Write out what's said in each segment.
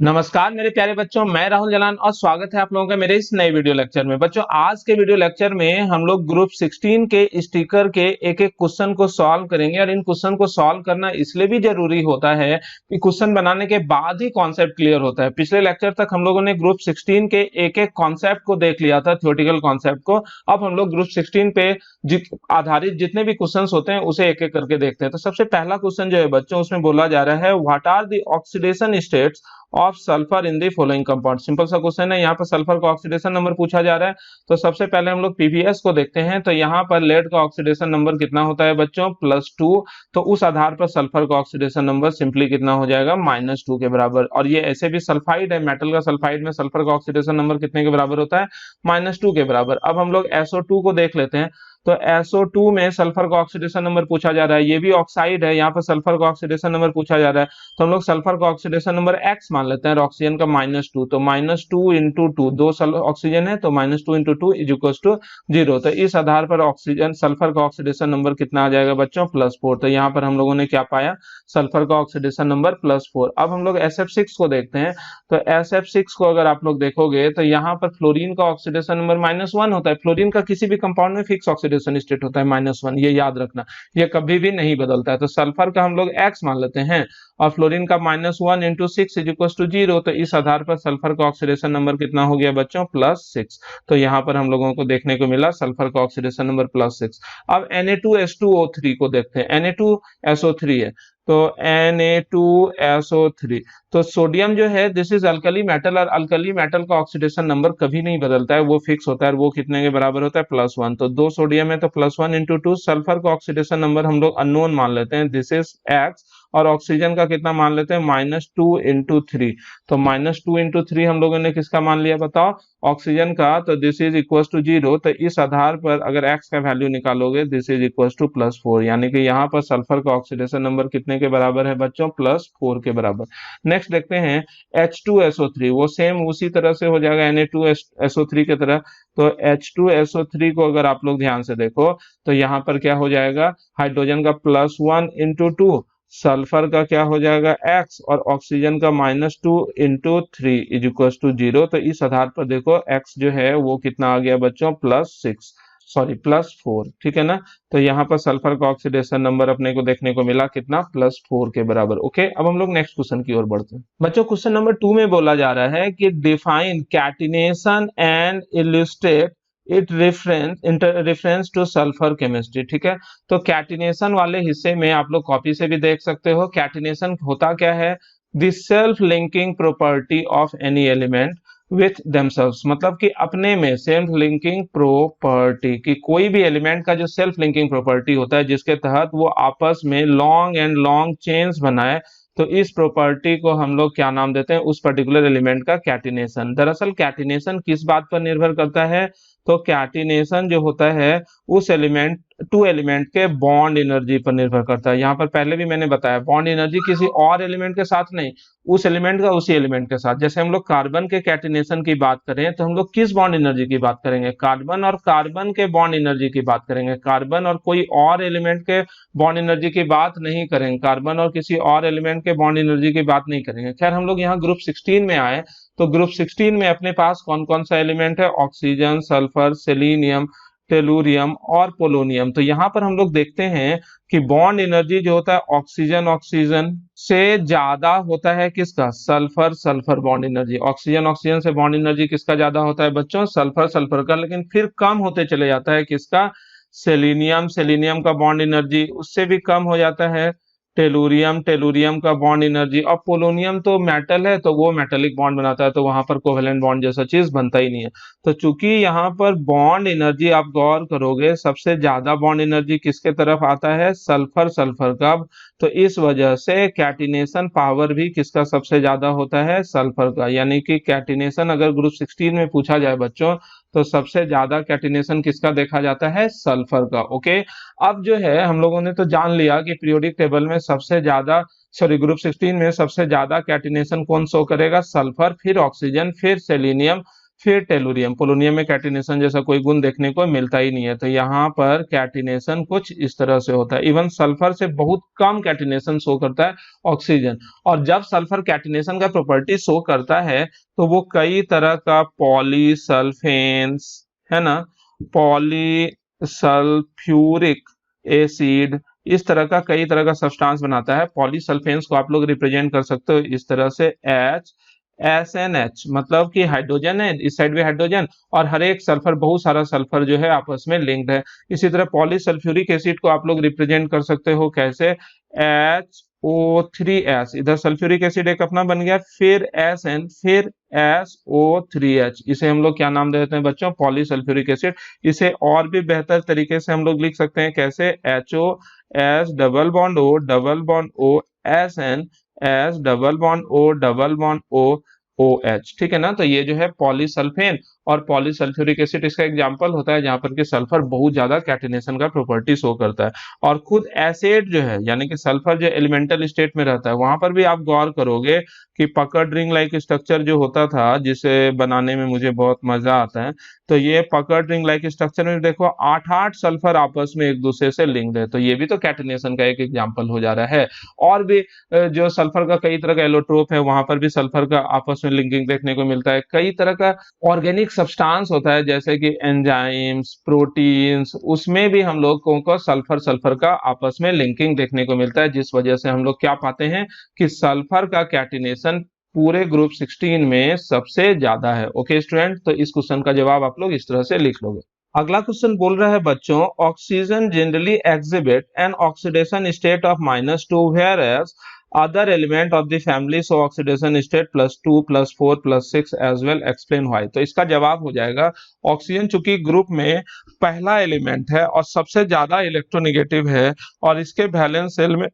नमस्कार मेरे प्यारे बच्चों, मैं राहुल जलान और स्वागत है आप लोगों का मेरे इस नए वीडियो लेक्चर में। बच्चों, आज के वीडियो लेक्चर में हम लोग ग्रुप 16 के स्टिकर के एक एक क्वेश्चन को सॉल्व करेंगे। और इन क्वेश्चन को सॉल्व करना इसलिए भी जरूरी होता है कि क्वेश्चन बनाने के बाद ही कॉन्सेप्ट क्लियर होता है। पिछले लेक्चर तक हम लोगों ने ग्रुप 16 के एक एक कॉन्सेप्ट को देख लिया था, थ्योरेटिकल कॉन्सेप्ट को। अब हम लोग ग्रुप 16 पे आधारित जितने भी क्वेश्चन होते हैं उसे एक एक करके देखते हैं। तो सबसे पहला क्वेश्चन जो है बच्चों, उसमें बोला जा रहा है what are the oxidation states of sulphur in the following compound. Simple सा क्वेश्चन है, यहाँ पर सल्फर का ऑक्सीडेशन नंबर पूछा जा रहा है। तो सबसे पहले हम लोग पीवीएस को देखते हैं। तो यहाँ पर लेड का ऑक्सीडेशन नंबर कितना होता है बच्चों? +2। तो उस आधार पर सल्फर का ऑक्सीडेशन नंबर सिंपली कितना हो जाएगा? -2 के बराबर। और ये ऐसे भी सल्फाइड है, मेटल का सल्फाइड में सल्फर का ऑक्सीडेशन नंबर कितने के बराबर होता है? -2 के बराबर। अब हम लोग SO2 को देख लेते हैं। तो SO2 में सल्फर का ऑक्सीडेशन नंबर पूछा जा रहा है, ये भी ऑक्साइड है, यहाँ पर सल्फर का ऑक्सीडेशन नंबर पूछा जा रहा है। तो हम लोग सल्फर का ऑक्सीडेशन नंबर X मान लेते हैं और ऑक्सीजन का -2। तो -2 इंटू 2, दो ऑक्सीजन है तो -2 इंटू 2 इज इक्वल टू 0। तो इस आधार पर ऑक्सीजन सल्फर का ऑक्सीडेशन नंबर कितना आ जाएगा बच्चों? +4। तो यहाँ पर हम लोगों ने क्या पाया? सल्फर का ऑक्सीडेशन नंबर +4। अब हम लोग SF6 को देखते हैं। तो SF6 को अगर आप लोग देखोगे तो यहाँ पर फ्लोरीन का ऑक्सीडेशन नंबर -1 होता है। फ्लोरीन का किसी भी कंपाउंड में फिक्स ऑक्सीडेशन स्टेट होता है -1, ये याद रखना, ये कभी भी नहीं बदलता है। तो सल्फर का हम लोग X मान लेते हैं और फ्लोरीन का -1 इंटू 6 इज इक्वल टू 0। तो इस आधार पर सल्फर का ऑक्सीडेशन नंबर कितना हो गया बच्चों? +6। तो यहाँ पर हम लोगों को देखने को मिला सल्फर का ऑक्सीडेशन नंबर +6। अब Na2H2O3 को देखते हैं। Na2SO3 है, तो Na2SO3। तो सोडियम जो है दिस इज अल्कली मेटल, और अल्कली मेटल का ऑक्सीडेशन नंबर कभी नहीं बदलता है, वो फिक्स होता है। और वो कितने के बराबर होता है? +1। तो 2 सोडियम है तो +1 इंटू 2। सल्फर का ऑक्सीडेशन नंबर हम लोग अननोन मान लेते हैं, दिस इज X। और ऑक्सीजन का कितना मान लेते हैं? -2 इंटू 3। तो -2 इंटू 3 हम लोगों ने किसका मान लिया बताओ? ऑक्सीजन का। तो दिस इज इक्वल टू 0। तो इस आधार पर अगर X का वैल्यू निकालोगे दिस इज इक्वल टू +4, यानी कि यहाँ पर सल्फर का ऑक्सीडेशन नंबर कितने के बराबर है बच्चों? +4 के बराबर। नेक्स्ट देखते हैं H2SO3, वो सेम उसी तरह से हो जाएगा Na2SO3 की तरह। तो H2SO3 को अगर आप लोग ध्यान से देखो तो यहाँ पर क्या हो जाएगा? हाइड्रोजन का +1 इंटू 2, सल्फर का क्या हो जाएगा? X, और ऑक्सीजन का -2 इंटू 3 इज इक्वल टू 0। तो इस आधार पर देखो X जो है वो कितना आ गया बच्चों? +4, ठीक है ना। तो यहाँ पर सल्फर का ऑक्सीडेशन नंबर अपने को देखने को मिला कितना? +4 के बराबर। ओके, अब हम लोग नेक्स्ट क्वेश्चन की ओर बढ़ते हैं। बच्चों, क्वेश्चन नंबर 2 में बोला जा रहा है कि define catenation and illustrate it reference two sulphur chemistry. ठीक है, तो कैटिनेशन वाले हिस्से में आप लोग कॉपी से भी देख सकते हो। कैटिनेशन होता क्या है? The self linking property of any element with themselves, मतलब कि अपने में सेल्फ लिंकिंग प्रॉपर्टी की कोई भी एलिमेंट का जो सेल्फ लिंकिंग प्रॉपर्टी होता है जिसके तहत वो आपस में लॉन्ग एंड लॉन्ग चेन्स बनाए, तो इस प्रॉपर्टी को हम लोग क्या नाम देते हैं? उस पर्टिकुलर एलिमेंट का कैटिनेशन। दरअसल कैटिनेशन किस बात पर निर्भर करता है? तो कैटिनेशन जो होता है उस एलिमेंट, टू एलिमेंट के बॉन्ड एनर्जी पर निर्भर करता है। यहाँ पर पहले भी मैंने बताया, बॉन्ड एनर्जी किसी और एलिमेंट के साथ नहीं, उस एलिमेंट का उसी एलिमेंट के साथ। जैसे हम लोग कार्बन के कैटिनेशन की बात करें तो हम लोग किस बॉन्ड एनर्जी की बात करेंगे? कार्बन और कार्बन के बॉन्ड एनर्जी की बात करेंगे, कार्बन और कोई और एलिमेंट के बॉन्ड एनर्जी की बात नहीं करेंगे, कार्बन और किसी और एलिमेंट के बॉन्ड एनर्जी की बात नहीं करेंगे। खैर, हम लोग यहाँ ग्रुप 16 में आए तो ग्रुप 16 में अपने पास कौन कौन सा एलिमेंट है? ऑक्सीजन, सल्फर, सेलेनियम, टेलुरियम और पोलोनियम। तो यहाँ पर हम लोग देखते हैं कि बॉन्ड एनर्जी जो होता है ऑक्सीजन से ज्यादा होता है किसका? Sulphur bond energy. ऑक्सीजन से बॉन्ड एनर्जी किसका ज्यादा होता है बच्चों? सल्फर का। लेकिन फिर कम होते चले जाता है किसका? सेलेनियम का बॉन्ड एनर्जी उससे भी कम हो जाता है। टेलुरियम का बॉन्ड एनर्जी। और पोलोनियम तो मेटल है तो वो मेटेलिक बॉन्ड बनाता है, तो वहां पर कोवेलेंट बॉन्ड जैसा चीज बनता ही नहीं है। तो चूंकि यहाँ पर बॉन्ड एनर्जी आप गौर करोगे सबसे ज्यादा बॉन्ड एनर्जी किसके तरफ आता है? सल्फर का। तो इस वजह से कैटिनेशन पावर भी किसका सबसे ज्यादा होता है? सल्फर का। यानी कि कैटिनेशन अगर ग्रुप 16 में पूछा जाए बच्चों तो सबसे ज्यादा कैटिनेशन किसका देखा जाता है? सल्फर का। ओके, अब जो है हम लोगों ने तो जान लिया कि पीरियोडिक टेबल में सबसे ज्यादा, सॉरी, ग्रुप 16 में सबसे ज्यादा कैटिनेशन कौन शो करेगा? सल्फर, फिर ऑक्सीजन, फिर सेलेनियम, फिर टेलुरियम, पोलोनियम में कैटिनेशन जैसा कोई गुण देखने को मिलता ही नहीं है, तो यहाँ पर कैटिनेशन कुछ इस तरह से होता है। इवन सल्फर से बहुत कम कैटिनेशन शो करता है ऑक्सीजन, और जब सल्फर कैटिनेशन का प्रॉपर्टी शो करता है तो वो कई तरह का पॉलीसल्फेन्स, है ना, पॉलीसल्फ्यूरिक एसिड, इस तरह का कई तरह का सब्सटेंस बनाता है। पॉलीसल्फेन्स को आप लोग रिप्रेजेंट कर सकते हो इस तरह से SNH, मतलब कि हाइड्रोजन है, इस साइड में हाइड्रोजन, और हर एक सल्फर, बहुत सारा सल्फर जो है आपस में लिंक्ड है। इसी तरह पॉलीसल्फ्यूरिक एसिड को आप लोग रिप्रेजेंट कर सकते हो कैसे, HO3S, इधर सल्फ्यूरिक एसिड एक अपना बन गया, फिर SN, फिर SO3H, इसे हम लोग क्या नाम दे देते हैं बच्चों, पॉलीसल्फ्यूरिक एसिड। इसे और भी बेहतर तरीके से हम लोग लिख सकते हैं कैसे, HOS double bond O SN S double bond O OH, ठीक है ना। तो ये जो है पॉलीसल्फेन और पॉलीसल्फ्यूरिक एसिड इसका एग्जांपल होता है जहां पर कि सल्फर बहुत ज्यादा कैटिनेशन का प्रॉपर्टी शो करता है। और खुद एसिड जो है, यानी कि सल्फर जो एलिमेंटल स्टेट में रहता है, वहां पर भी आप गौर करोगे कि पकड़ रिंग लाइक स्ट्रक्चर जो होता था, जिसे बनाने में मुझे बहुत मजा आता है, तो ये पकड़ रिंग लाइक स्ट्रक्चर में देखो 8 सल्फर आपस में एक दूसरे से लिंक्ड है, तो ये भी तो कैटिनेशन का एक एग्जाम्पल हो जा रहा है। और भी जो सल्फर का कई तरह का एलोट्रोप है, वहां पर भी सल्फर का आपस में लिंकिंग देखने को मिलता है। कई तरह का ऑर्गेनिक सब्सटेंस होता है जैसे कि एंजाइम्स, प्रोटीन्स, उसमें भी हम लोगों को सल्फर का आपस में लिंकिंग देखने को मिलता है, जिस वजह से हम लोग क्या पाते हैं कि सल्फर का कैटिनेशन पूरे ग्रुप 16 में सबसे ज्यादा है। ओके स्टूडेंट, तो इस क्वेश्चन का जवाब आप लोग इस तरह से लिख लोगे। अगला क्वेश्चन बोल रहा है बच्चों, oxygen generally exhibit an oxidation state of -2 whereas other element of the family so oxidation state +2 +4 +6 as well, explain why। तो इसका जवाब हो जाएगा, ऑक्सीजन चूंकि ग्रुप में पहला एलिमेंट है और सबसे ज्यादा इलेक्ट्रोनेगेटिव है, और इसके वैलेंस शेल में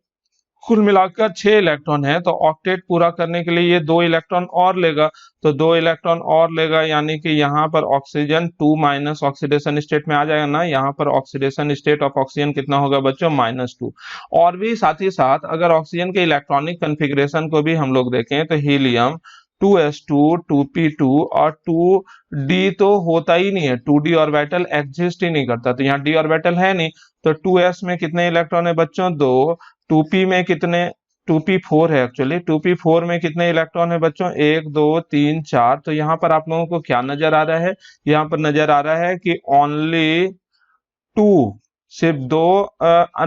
कुल मिलाकर 6 इलेक्ट्रॉन है, तो ऑक्टेट पूरा करने के लिए ये 2 इलेक्ट्रॉन और लेगा, तो 2 इलेक्ट्रॉन और लेगा, यानी कि यहाँ पर ऑक्सीजन 2 ऑक्सीडेशन स्टेट में आ जाएगा ना। यहाँ पर ऑक्सीडेशन स्टेट ऑफ ऑक्सीजन कितना होगा बच्चों, -2। और भी साथ ही साथ अगर ऑक्सीजन के इलेक्ट्रॉनिक कन्फिग्रेशन को भी हम लोग देखें तो हीलियम 2s2 2p2 और 2d तो होता ही नहीं है, 2d ऑर्बिटल एग्जिस्ट ही नहीं करता, तो यहाँ d ऑर्बिटल है नहीं, तो 2s में कितने इलेक्ट्रॉन है बच्चों, 2, 2p में कितने, 2p4 है एक्चुअली, 2p4 में कितने इलेक्ट्रॉन है बच्चों, 1 2 3 4। तो यहाँ पर आप लोगों को क्या नजर आ रहा है, यहाँ पर नजर आ रहा है कि ओनली 2, सिर्फ 2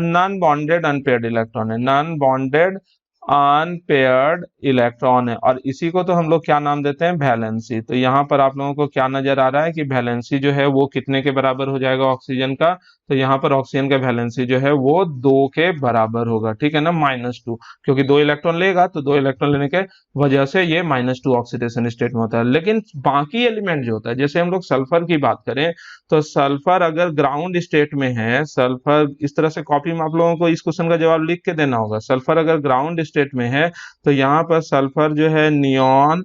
नॉन बॉन्डेड अनपेयर्ड इलेक्ट्रॉन है, नॉन बॉन्डेड अनपेयर्ड इलेक्ट्रॉन है, और इसी को तो हम लोग क्या नाम देते हैं, वैलेंसी। तो यहाँ पर आप लोगों को क्या नजर आ रहा है कि वैलेंसी जो है वो कितने के बराबर हो जाएगा ऑक्सीजन का, तो यहाँ पर ऑक्सीजन का वैलेंसी जो है वो 2 के बराबर होगा, ठीक है ना, -2, क्योंकि 2 इलेक्ट्रॉन लेगा, तो 2 इलेक्ट्रॉन लेने के वजह से ये -2 ऑक्सीडेशन स्टेट में होता है। लेकिन बाकी एलिमेंट जो होता है, जैसे हम लोग सल्फर की बात करें, तो सल्फर अगर ग्राउंड स्टेट में है, सल्फर इस तरह से कॉपी में आप लोगों को इस क्वेश्चन का जवाब लिख के देना होगा, सल्फर अगर ग्राउंड स्टेट में है तो यहाँ पर सल्फर जो है नियॉन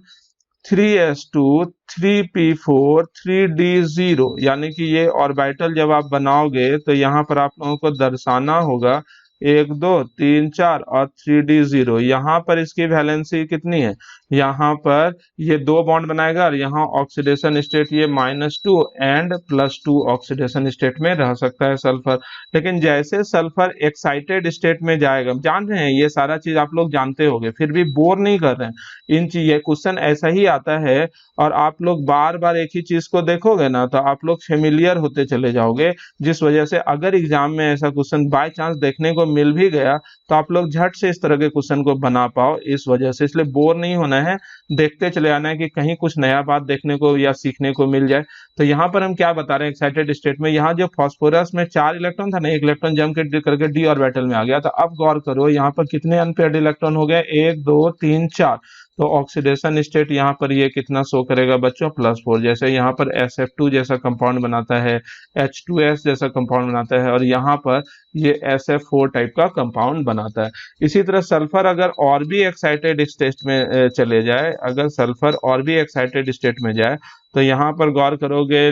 3s2 3p4 3d0, यानी कि ये ऑर्बिटल जब आप बनाओगे तो यहाँ पर आप लोगों को दर्शाना होगा 1 2 3 4 और 3d0। यहाँ पर इसकी वैलेंसी कितनी है, यहाँ पर ये 2 बॉन्ड बनाएगा, और यहाँ ऑक्सीडेशन स्टेट ये -2 एंड +2 ऑक्सीडेशन स्टेट में रह सकता है सल्फर। लेकिन जैसे सल्फर एक्साइटेड स्टेट में जाएगा, जान रहे हैं ये सारा चीज आप लोग जानते होंगे, फिर भी बोर नहीं कर रहे हैं इन चीज, ये क्वेश्चन ऐसा ही आता है, और आप लोग बार बार एक ही चीज को देखोगे ना तो आप लोग फेमिलियर होते चले जाओगे, जिस वजह से अगर एग्जाम में ऐसा क्वेश्चन बाय चांस देखने को मिल भी गया तो आप लोग झट से इस तरह के क्वेश्चन को बना पाओ, इस वजह से। इसलिए बोर नहीं होना है, देखते चले आना है कि कहीं कुछ नया बात देखने को या सीखने को मिल जाए। तो यहाँ पर हम क्या बता रहे हैं, एक्साइटेड स्टेट में यहाँ जो फास्फोरस में 4 इलेक्ट्रॉन था ना, 1 इलेक्ट्रॉन जम के करके डी ऑर्बिटल में आ गया, तो अब गौर करो यहाँ पर कितने अनपेयर्ड इलेक्ट्रॉन हो गए, 1 2 3 4, तो ऑक्सीडेशन स्टेट यहाँ पर ये कितना शो करेगा बच्चों, +4। जैसे यहाँ पर SF2 जैसा कंपाउंड बनाता है, H2S जैसा कंपाउंड बनाता है, और यहाँ पर ये SF4 टाइप का कंपाउंड बनाता है। इसी तरह सल्फर अगर और भी एक्साइटेड स्टेट में चले जाए, अगर सल्फर और भी एक्साइटेड स्टेट में जाए तो यहाँ पर गौर करोगे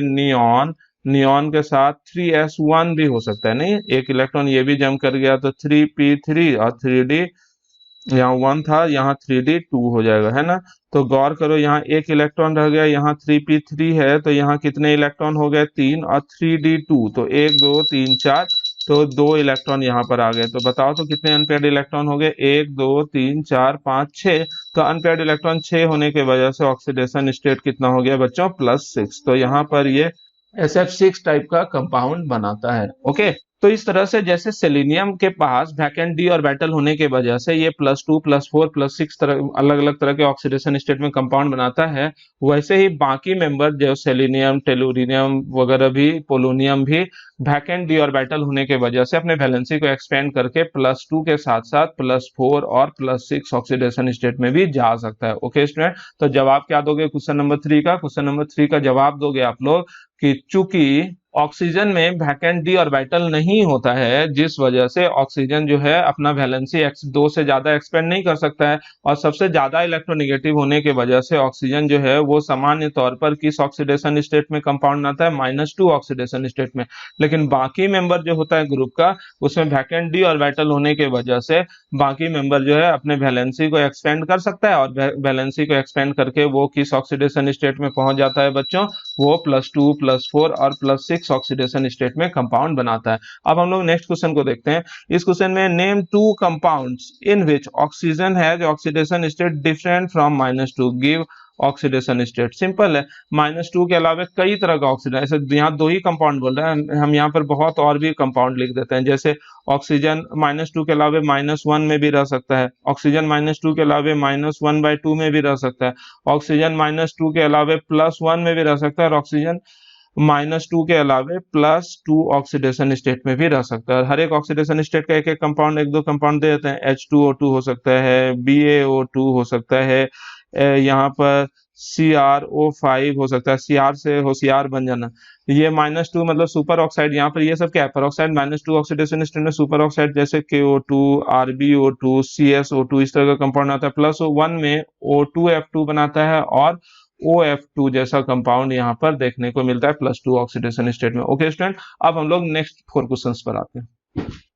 नियॉन के साथ 3s1 भी हो सकता है, नहीं, 1 इलेक्ट्रॉन ये भी जम कर गया, तो 3p3 और 3d यहाँ 1 था, यहाँ 3d2 हो जाएगा, है ना। तो गौर करो, यहाँ एक इलेक्ट्रॉन रह गया, यहाँ 3p3 है, तो यहाँ कितने इलेक्ट्रॉन हो गए, 3, और 3d2 तो 1 2 3 4, तो 2 इलेक्ट्रॉन यहाँ पर आ गए। तो बताओ तो कितने अनपेयर्ड इलेक्ट्रॉन हो गए, 1 2 3 4 5 6। तो अनपेयर्ड इलेक्ट्रॉन 6 होने के वजह से ऑक्सीडेशन स्टेट कितना हो गया बच्चों, +6। तो यहाँ पर ये SF6 टाइप का कंपाउंड बनाता है। ओके, तो इस तरह से जैसे सेलेनियम के पास वैकेंट डी ऑर्बिटल होने के वजह से ये +2 +4 +6 तरह अलग अलग तरह के ऑक्सीडेशन स्टेट में कंपाउंड बनाता है, वैसे ही बाकी मेंबर जो सेलेनियम, टेलुरियम वगैरह भी, पोलोनियम भी वैकेंट डी ऑर्बिटल होने के वजह से अपने वैलेंसी को एक्सपेंड करके +2 के साथ साथ +4 और +6 ऑक्सीडेशन स्टेट में भी जा सकता है। ओके स्टूडेंट, तो जवाब क्या दोगे क्वेश्चन नंबर 3 का? क्वेश्चन नंबर 3 का जवाब दोगे आप लोग कि चूंकि ऑक्सीजन में वैकेंट डी ऑर्बिटल नहीं होता है, जिस वजह से ऑक्सीजन जो है अपना वैलेंसी 2 से ज्यादा एक्सपेंड नहीं कर सकता है, और सबसे ज्यादा इलेक्ट्रोनेगेटिव होने के वजह से ऑक्सीजन जो है वो सामान्य तौर पर किस ऑक्सीडेशन स्टेट में कंपाउंड आता है, -2 ऑक्सीडेशन स्टेट में। लेकिन बाकी मेंबर जो होता है ग्रुप का, उसमें वैकेंट डी ऑर्बिटल होने के वजह से बाकी मेंबर जो है अपने वैलेंसी को एक्सपेंड कर सकता है, और वैलेंसी को एक्सपेंड करके वो किस ऑक्सीडेशन स्टेट में पहुंच जाता है बच्चों, वो +2 +4 और +6 ऑक्सीडेशन स्टेट में कंपाउंड बनाता है। अब हम लोग नेक्स्ट क्वेश्चन को देखते हैं। इस क्वेश्चन में name 2 compounds in which oxygen has oxidation state different from -2, give oxidation state. Simple है, -2 के अलावा कई तरह का ऑक्सीजन, ऐसे यहाँ 2 ही कंपाउंड बोल रहे हैं, हम यहाँ पर बहुत और भी कंपाउंड लिख देते हैं। जैसे ऑक्सीजन -2 के अलावा -1 में भी रह सकता है, ऑक्सीजन -2 के अलावा -1/2 में भी रह सकता है, ऑक्सीजन -2 के अलावा +1 में भी रह सकता है, और ऑक्सीजन -2 के अलावे +2 ऑक्सीडेशन स्टेट में भी रह सकता है। हर एक ऑक्सीडेशन स्टेट का एक एक कंपाउंड, एक दो कंपाउंड दे देते हैं। H2O2 हो सकता है, BaO2 हो सकता है, यहाँ पर CrO5 हो सकता है, Cr से होशियार बन जाना। ये -2 मतलब सुपर ऑक्साइड, यहाँ पर ये सब क्या है, पेरोक्साइड। -2 ऑक्सीडेशन स्टेट में सुपर ऑक्साइड जैसे KO2, RbO2, CSO2 इस तरह का कंपाउंड आता है। +1 में O2F2 बनाता है, और OF2 जैसा कंपाउंड यहाँ पर देखने को मिलता है +2 ऑक्सीडेशन स्टेट में। ओके स्टूडेंट, अब हम लोग नेक्स्ट 4 क्वेश्चंस पर आते हैं।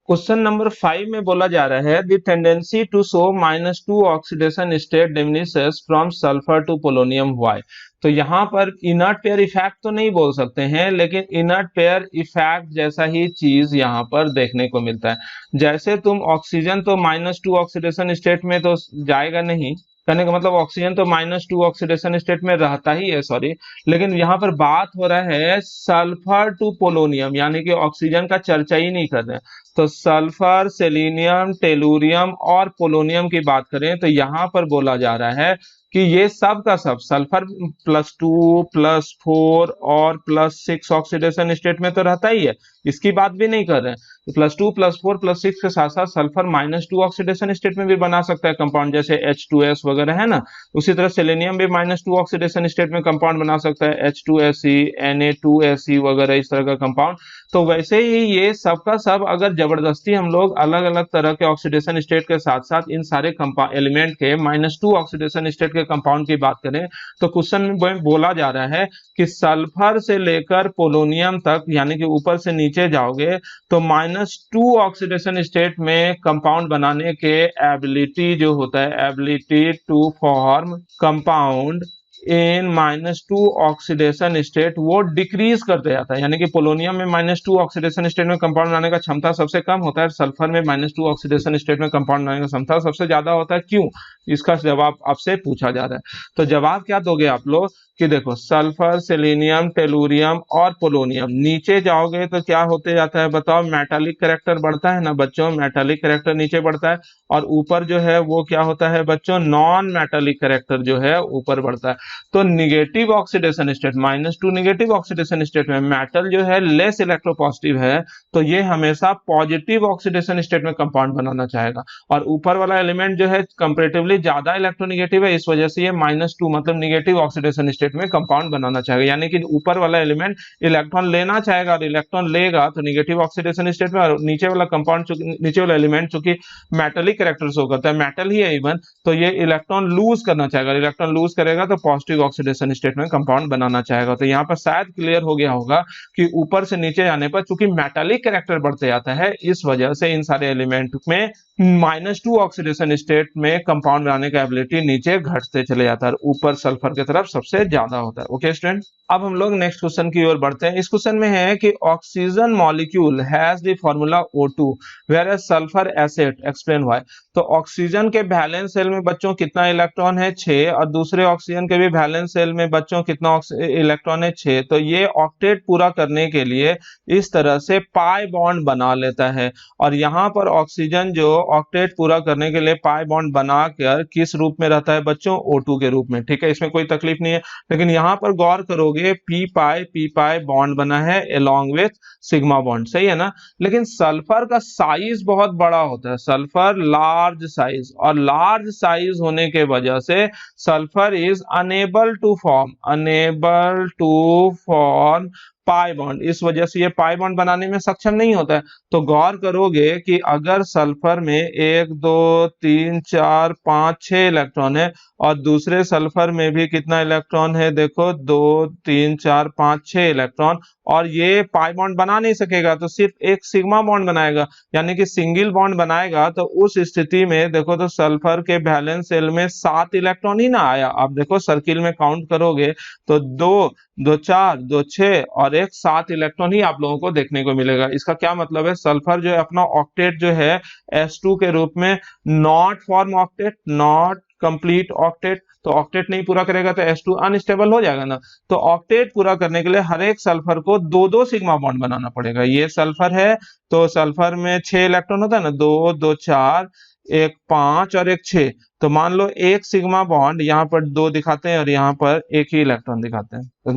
क्वेश्चन नंबर 5 में बोला जा रहा है the tendency to show -2 oxidation state diminishes from sulphur to polonium, why? तो यहाँ पर इनर्ट पेयर इफेक्ट तो नहीं बोल सकते हैं, लेकिन इनर्ट पेयर इफेक्ट जैसा ही चीज यहाँ पर देखने को मिलता है। जैसे तुम ऑक्सीजन तो -2 ऑक्सीडेशन स्टेट में तो जाएगा नहीं, कहने का मतलब ऑक्सीजन तो -2 ऑक्सीडेशन स्टेट में रहता ही है, सॉरी, लेकिन यहाँ पर बात हो रहा है सल्फर टू पोलोनियम, यानी कि ऑक्सीजन का चर्चा ही नहीं कर रहे हैं। तो सल्फर, सेलेनियम, टेलुरियम और पोलोनियम की बात करें तो यहाँ पर बोला जा रहा है कि ये सब का सब सल्फर +2 +4 और +6 ऑक्सीडेशन स्टेट में तो रहता ही है, इसकी बात भी नहीं कर रहे हैं। +2 +4 +6 के साथ साथ सल्फर -2 ऑक्सीडेशन स्टेट में भी बना सकता है कंपाउंड, जैसे H2S वगैरह है ना। उसी तरह सेलेनियम भी -2 ऑक्सीडेशन स्टेट में कंपाउंड बना सकता है, H2Se, Na2Se वगैरह इस तरह का कंपाउंड। तो वैसे ही ये सब का सब अगर जबरदस्ती हम लोग अलग अलग तरह के ऑक्सीडेशन स्टेट के साथ साथ इन सारे एलिमेंट के -2 ऑक्सीडेशन स्टेट के कंपाउंड की बात करें, तो क्वेश्चन में बोला जा रहा है कि सल्फर से लेकर पोलोनियम तक, यानी कि ऊपर से नीचे जाओगे तो -2 ऑक्सीडेशन स्टेट में कंपाउंड बनाने के एबिलिटी जो होता है, ability to form compound in -2 oxidation state, वो डिक्रीज करते जाता है। यानी कि पोलोनियम में -2 ऑक्सीडेशन स्टेट में कंपाउंड बनाने का क्षमता सबसे कम होता है, सल्फर में -2 ऑक्सीडेशन स्टेट में कंपाउंड बनाने का क्षमता सबसे ज्यादा होता है। क्यों? इसका जवाब आपसे पूछा जा रहा है। तो जवाब क्या दोगे आप लोग कि देखो सल्फर, सेलेनियम, टेलुरियम और पोलोनियम, नीचे जाओगे तो क्या होते जाता है बताओ, मेटालिक कैरेक्टर बढ़ता है ना बच्चों, मेटालिक कैरेक्टर नीचे बढ़ता है, और ऊपर जो है वो क्या होता है बच्चों, नॉन मेटालिक कैरेक्टर जो है ऊपर बढ़ता है। तो negative oxidation state, -2 negative oxidation state में मेटल जो है लेस इलेक्ट्रोपॉजिटिव है, तो ये हमेशा पॉजिटिव ऑक्सीडेशन स्टेट में कंपाउंड बनाना चाहेगा, और ऊपर वाला एलिमेंट जो है कंपैरेटिवली ज्यादा इलेक्ट्रोनेगेटिव है, इस वजह से ये -2 मतलब निगेटिव ऑक्सीडेशन स्टेट में कंपाउंड बनाना चाहेगा। यानी कि ऊपर वाला एलिमेंट इलेक्ट्रॉन लेना चाहेगा और इलेक्ट्रॉन लेगा तो निगेटिव ऑक्सीडेशन स्टेट में, और नीचे वाला कंपाउंड, नीचे वाला एलिमेंट चूंकि मेटलिक कैरेक्टर शो करता है, मेटल ही है इवन, तो ये इलेक्ट्रॉन लूज करना चाहेगा, इलेक्ट्रॉन लूज करेगा तो पॉजिटिव ऑक्सीडेशन स्टेट में कंपाउंड बनाना चाहेगा। तो यहाँ पर शायद क्लियर हो गया होगा कि ऊपर से नीचे जाने पर चूंकि मेटालिक कैरेक्टर बढ़ते जाता है, इस वजह से इन सारे एलिमेंट में -2 ऑक्सीडेशन स्टेट में कंपाउंड बनाने का एबिलिटी नीचे घटते चले जाता है, ऊपर सल्फर की तरफ सबसे ज्यादा होता है। ओके स्टूडेंट, अब हम लोग नेक्स्ट क्वेश्चन की ओर बढ़ते हैं। इस क्वेश्चन में है कि oxygen molecule has the formula O2 whereas sulphur acid, explain why. तो ऑक्सीजन के वैलेंस शेल में बच्चों कितना इलेक्ट्रॉन है, 6, और दूसरे ऑक्सीजन के भी वैलेंस शेल में बच्चों कितना इलेक्ट्रॉन है, 6। तो ये ऑक्टेट पूरा करने के लिए इस तरह से पाई बॉन्ड बना लेता है, और यहाँ पर ऑक्सीजन जो ऑक्टेट पूरा करने के लिए पाई बॉन्ड बनाकर किस रूप में रहता है बच्चों, O2 के रूप में। ठीक है, इसमें कोई तकलीफ नहीं है, लेकिन यहाँ पर गौर करोगे पी पाई बॉन्ड बना है अलोंग विथ सिग्मा बॉन्ड, सही है ना। लेकिन सल्फर का साइज बहुत बड़ा होता है, सल्फर लार्ज साइज, और लार्ज साइज होने के वजह से sulphur is unable to form pi bond, इस वजह से ये पाई बॉन्ड बनाने में सक्षम नहीं होता है। तो गौर करोगे कि अगर सल्फर में 1 2 3 4 5 6 इलेक्ट्रॉन है, और दूसरे सल्फर में भी कितना इलेक्ट्रॉन है, देखो 2 3 4 5 6 इलेक्ट्रॉन, और ये पाई बॉन्ड बना नहीं सकेगा, तो सिर्फ एक सिग्मा बॉन्ड बनाएगा, यानी कि सिंगल बॉन्ड बनाएगा। तो उस स्थिति में देखो तो सल्फर के वैलेंस शेल में 7 इलेक्ट्रॉन ही ना आया। आप देखो सर्किल में काउंट करोगे तो 2 2 4 2 6 और एक 7 इलेक्ट्रॉन ही आप लोगों को देखने को मिलेगा। इसका क्या मतलब है, सल्फर जो है अपना ऑक्टेट जो है S2 के रूप में not form octet, not complete octet. तो ऑक्टेट नहीं पूरा करेगा तो S2 अनस्टेबल हो जाएगा ना। तो ऑक्टेट पूरा करने के लिए हर एक सल्फर को 2 सिग्मा बॉन्ड बनाना पड़ेगा। ये सल्फर है तो सल्फर में 6 इलेक्ट्रॉन होता है ना, 2 2 4 एक 5 और एक 6। तो मान लो एक सिग्मा बॉन्ड यहाँ पर 2 दिखाते हैं और यहाँ पर एक ही इलेक्ट्रॉन दिखाते हैं, तो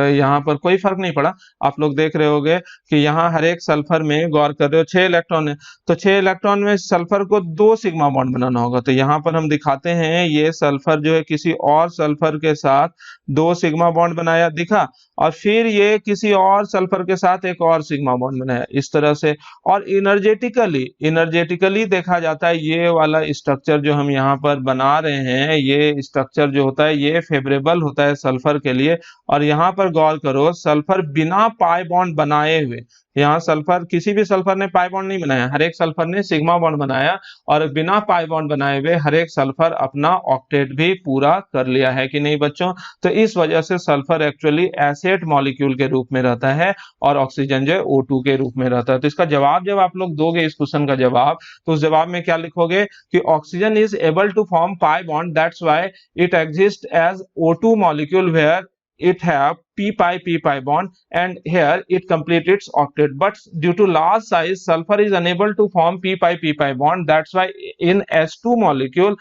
यहाँ पर कोई फर्क नहीं पड़ा। आप लोग देख रहे होगे कि यहाँ हर एक सल्फर में गौर कर रहे हो 6 इलेक्ट्रॉन है, तो 6 इलेक्ट्रॉन में सल्फर को 2 सिग्मा बॉन्ड बनाना होगा। तो यहाँ पर हम दिखाते हैं ये सल्फर जो है किसी और सल्फर के साथ 2 सिग्मा बॉन्ड बनाया दिखा, और फिर ये किसी और सल्फर के साथ एक और सिग्मा बॉन्ड बनाया, इस तरह से। और इनर्जेटिकली देखा जाता है ये वाला स्ट्रक्चर जो हम यहाँ पर बना रहे हैं, ये स्ट्रक्चर जो होता है ये फेवरेबल होता है सल्फर के लिए। और यहाँ पर गौर करो सल्फर बिना पाई बॉन्ड बनाए हुए, यहाँ सल्फर किसी भी सल्फर ने पाई बॉन्ड नहीं बनाया, हर एक सल्फर ने सिग्मा बॉन्ड बनाया, और बिना पाई बॉन्ड बनाए हुए हर एक सल्फर अपना ऑक्टेट भी पूरा कर लिया है कि नहीं बच्चों। तो इस वजह से सल्फर एक्चुअली एसिड मॉलिक्यूल के रूप में रहता है और ऑक्सीजन जो है O2 के रूप में रहता है। तो इसका जवाब जब आप लोग दोगे इस क्वेश्चन का जवाब, तो उस जवाब में क्या लिखोगे कि oxygen is able to form pi bond, that's why it exist as O2 molecule where it have p pi bond, and here it completes its octet. But due to large size, sulfur is unable to form p pi bond, that's why in S2 molecule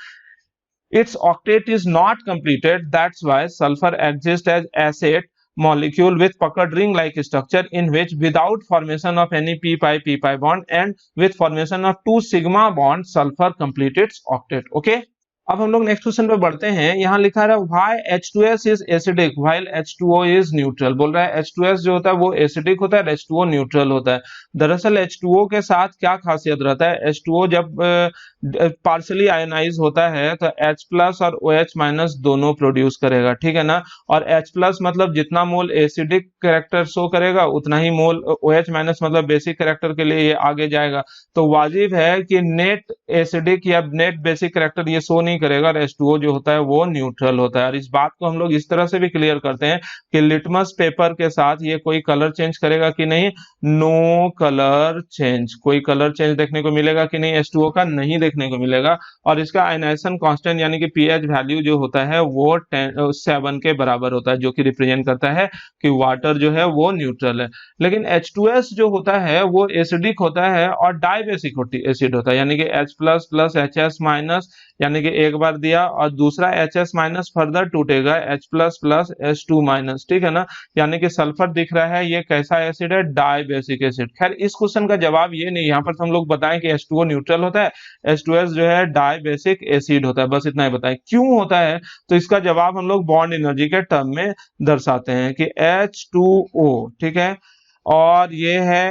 its octet is not completed, that's why sulfur exists as acid molecule with puckered ring like structure, in which without formation of any p pi bond and with formation of 2 sigma bond sulfur completes its octet. Okay, अब हम लोग next question पे बढ़ते हैं। यहाँ लिखा है why H2S is acidic while H2O is neutral. बोल रहा है H2S जो होता है वो एसिडिक होता है, H2O न्यूट्रल होता है। दरअसल H2O के साथ क्या खासियत रहता है, H2O जब पार्शियली आयनाइज होता है तो H प्लस और OH माइनस दोनों प्रोड्यूस करेगा, ठीक है ना। और H प्लस मतलब जितना मोल एसिडिक कैरेक्टर शो करेगा उतना ही मोल OH माइनस मतलब बेसिक कैरेक्टर के लिए ये आगे जाएगा। तो वाजिब है कि नेट एसिडिक या नेट बेसिक कैरेक्टर ये शो नहीं करेगा, और H2O जो होता है वो न्यूट्रल होता है। और इस बात को हम लोग इस तरह से भी क्लियर करते हैं कि लिटमस पेपर के साथ ये कोई कलर चेंज करेगा कि नहीं, नो कलर चेंज, कोई कलर चेंज देखने को मिलेगा कि नहीं, H2O का नहीं देखने को मिलेगा। और इसका आयनाइजेशन कांस्टेंट यानी कि pH वैल्यू जो होता है वो 7 के बराबर होता है, जो कि रिप्रेजेंट करता है कि वाटर जो है वो न्यूट्रल है। लेकिन H2S जो होता है वो एसिडिक होता है और डाइबेसिक एसिड होता है, यानी कि H plus plus HS minus, यानी कि एक बार दिया और दूसरा HS माइनस फर्दर टूटेगा H plus plus H2 minus, ठीक है ना। यानी कि सल्फर दिख रहा है ये कैसा एसिड है, डाइबेसिक एसिड। खैर इस क्वेश्चन का जवाब ये नहीं, यहाँ पर तो हम लोग बताएं कि H2O न्यूट्रल होता है, H2S जो है डाइबेसिक एसिड होता है, बस इतना ही बताएं। क्यों होता है तो इसका जवाब हम लोग बॉन्ड एनर्जी के टर्म में दर्शाते हैं कि H2O, ठीक है, और ये है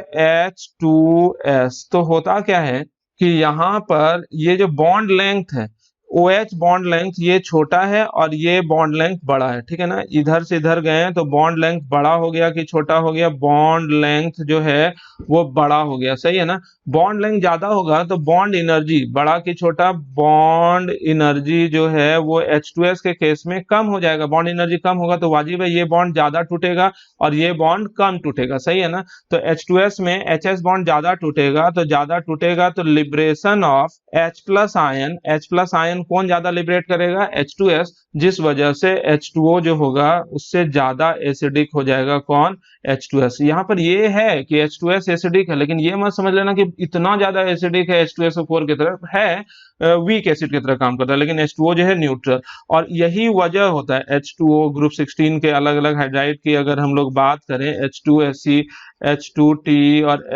H2S। तो होता क्या है कि यहाँ पर ये जो बॉन्ड लेंथ है OH बॉन्ड लेंथ ये छोटा है और ये बॉन्ड लेंथ बड़ा है, ठीक है ना। इधर से इधर गए हैं तो बॉन्ड लेंथ बड़ा हो गया कि छोटा हो गया, बॉन्ड लेंथ जो है वो बड़ा हो गया, सही है ना। बॉन्ड लेंथ ज्यादा होगा तो बॉन्ड एनर्जी बड़ा कि छोटा, बॉन्ड एनर्जी जो है वो H2S के केस में कम हो जाएगा। बॉन्ड एनर्जी कम होगा तो वाजिब है ये बॉन्ड ज्यादा टूटेगा और ये बॉन्ड कम टूटेगा, सही है ना। तो H2S में HS बॉन्ड ज्यादा टूटेगा तो लिबरेशन ऑफ H+ आयन कौन ज्यादा लिबरेट करेगा, H2S, जिस वजह से H2O जो होगा उससे ज्यादा एसिडिक हो जाएगा, कौन, H2S। यहाँ पर ये है कि H2S एसिडिक है, लेकिन ये मत समझ लेना कि इतना ज्यादा एसिडिक है H2SO4 की तरफ है, वीक एसिड की तरह काम करता है, लेकिन H2O जो है न्यूट्रल। और यही वजह होता है H2O ग्रुप 16 के अलग अलग हाइड्राइड की अगर हम लोग बात करें, H2SE, H2T और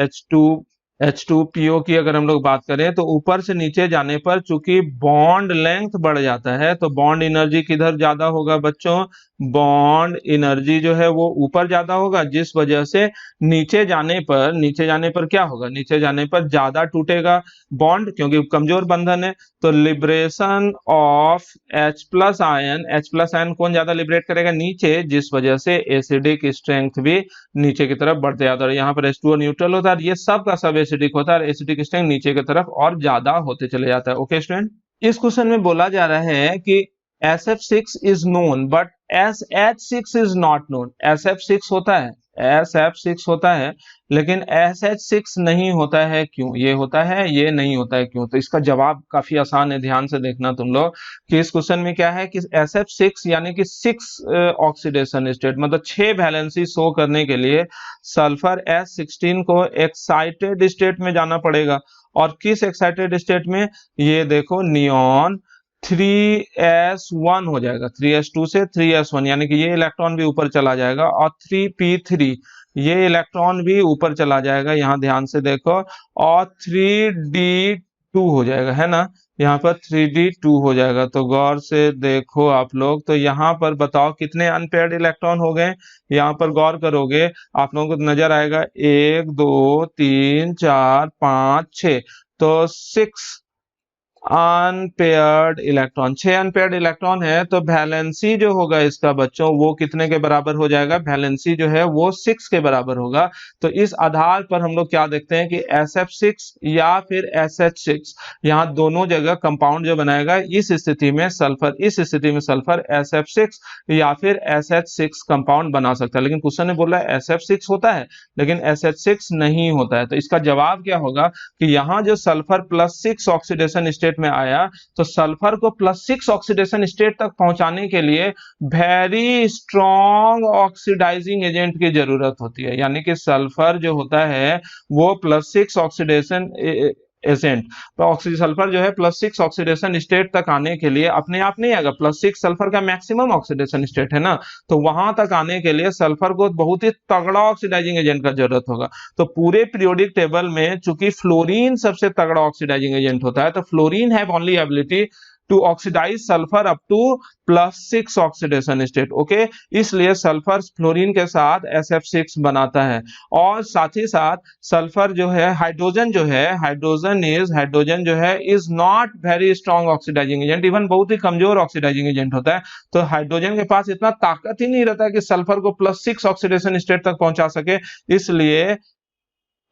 H2PO की अगर हम लोग बात करें तो ऊपर से नीचे जाने पर चूंकि बॉन्ड लेंथ बढ़ जाता है तो बॉन्ड एनर्जी किधर ज्यादा होगा बच्चों, बॉन्ड एनर्जी जो है वो ऊपर ज्यादा होगा, जिस वजह से नीचे जाने पर क्या होगा, नीचे जाने पर ज्यादा टूटेगा बॉन्ड क्योंकि कमजोर बंधन है। तो लिबरेशन ऑफ H+ आयन कौन ज्यादा लिबरेट करेगा, नीचे, जिस वजह से एसिडिक स्ट्रेंथ भी नीचे की तरफ बढ़ते जाता है। यहाँ पर H2O न्यूट्रल होता है, ये सब का सब एसिडिक होता है और एसिडिक स्ट्रेंथ नीचे की तरफ और ज्यादा होते चले जाता है। ओके स्टूडेंट, इस क्वेश्चन में बोला जा रहा है कि SF6 is known but SH6 is not known. SF6 होता है लेकिन SH6 नहीं होता है, क्यों, ये होता है ये नहीं होता है, क्यों। तो इसका जवाब काफी आसान है, ध्यान से देखना तुम लोग कि इस क्वेश्चन में क्या है कि SF6 यानी कि 6 ऑक्सीडेशन स्टेट, मतलब 6 वैलेंसी शो करने के लिए सल्फर S16 को एक्साइटेड स्टेट में जाना पड़ेगा। और किस एक्साइटेड स्टेट में, ये देखो नियॉन 3s1 हो जाएगा, 3s2 से 3s1 यानी कि ये इलेक्ट्रॉन भी ऊपर चला जाएगा और 3p3 ये इलेक्ट्रॉन भी ऊपर चला जाएगा, यहाँ ध्यान से देखो, और 3d2 हो जाएगा, है ना, यहाँ पर 3d2 हो जाएगा। तो गौर से देखो आप लोग, तो यहाँ पर बताओ कितने अनपेयर्ड इलेक्ट्रॉन हो गए, यहाँ पर गौर करोगे आप लोगों को नजर आएगा 1 2 3 4 5 6, तो 6 अनपेयर्ड इलेक्ट्रॉन, 6 अनपेयर्ड इलेक्ट्रॉन है। तो वैलेंसी जो होगा इसका बच्चों वो कितने के बराबर हो जाएगा, वैलेंसी जो है वो 6 के बराबर होगा। तो इस आधार पर हम लोग क्या देखते हैं कि SF6 या फिर SH6, यहाँ दोनों जगह कंपाउंड जो बनाएगा, इस स्थिति में सल्फर SF6 या फिर SH6 कंपाउंड बना सकता है। लेकिन क्वेश्चन ने बोला SF6 होता है लेकिन SH6 नहीं होता है। तो इसका जवाब क्या होगा कि यहाँ जो सल्फर +6 ऑक्सीडेशन स्टेट में आया, तो सल्फर को +6 ऑक्सीडेशन स्टेट तक पहुंचाने के लिए वेरी स्ट्रॉन्ग ऑक्सीडाइजिंग एजेंट की जरूरत होती है। यानी कि सल्फर जो होता है वो +6 ऑक्सीडेशन एजेंट, तो सल्फर जो है +6 ऑक्सीडेशन स्टेट तक आने के लिए अपने आप नहीं आएगा, +6 सल्फर का मैक्सिमम ऑक्सीडेशन स्टेट है ना, तो वहां तक आने के लिए सल्फर को बहुत ही तगड़ा ऑक्सीडाइजिंग एजेंट का जरूरत होगा। तो पूरे पीरियोडिक टेबल में चूंकि फ्लोरीन सबसे तगड़ा ऑक्सीडाइजिंग एजेंट होता है, तो fluorine have only ability to oxidise sulphur up to +6 oxidation state. Okay, इसलिए सल्फर फ्लोरीन के साथ SF6 बनाता है। और साथ ही साथ सल्फर जो है हाइड्रोजन जो है is not very strong oxidising agent, even बहुत ही कमजोर ऑक्सीडाइजिंग एजेंट होता है। तो हाइड्रोजन के पास इतना ताकत ही नहीं रहता कि सल्फर को +6 ऑक्सीडेशन स्टेट तक पहुंचा सके, इसलिए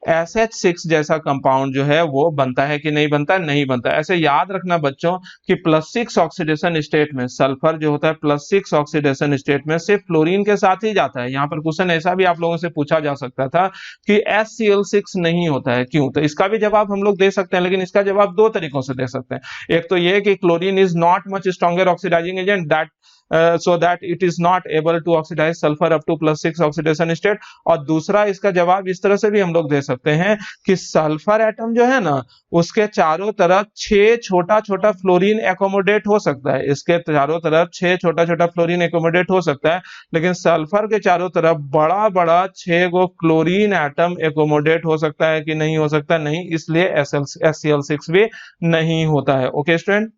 SH6 जैसा कंपाउंड जो है वो बनता है कि नहीं बनता, नहीं बनता। ऐसे याद रखना बच्चों कि +6 ऑक्सीडेशन स्टेट में सल्फर जो होता है +6 ऑक्सीडेशन स्टेट में सिर्फ फ्लोरीन के साथ ही जाता है। यहाँ पर क्वेश्चन ऐसा भी आप लोगों से पूछा जा सकता था कि HCl6 नहीं होता है, क्यों। तो इसका भी जवाब हम लोग दे सकते हैं, लेकिन इसका जवाब 2 तरीकों से दे सकते हैं। एक तो ये कि chlorine is not much stronger oxidising agent that so that it is not able to oxidize sulfur up to +6 oxidation state। और दूसरा इसका जवाब इस तरह से भी हम लोग दे सकते हैं कि सल्फर एटम जो है ना उसके चारों तरफ 6 छोटा छोटा फ्लोरीन एकोमोडेट हो सकता है, इसके चारों तरफ 6 छोटा छोटा फ्लोरीन एकोमोडेट हो सकता है, लेकिन सल्फर के चारों तरफ बड़ा बड़ा 6 गो क्लोरीन एटम एकोमोडेट हो सकता है कि नहीं हो सकता, नहीं, इसलिए HCl6 भी नहीं होता है। ओके स्टूडेंट,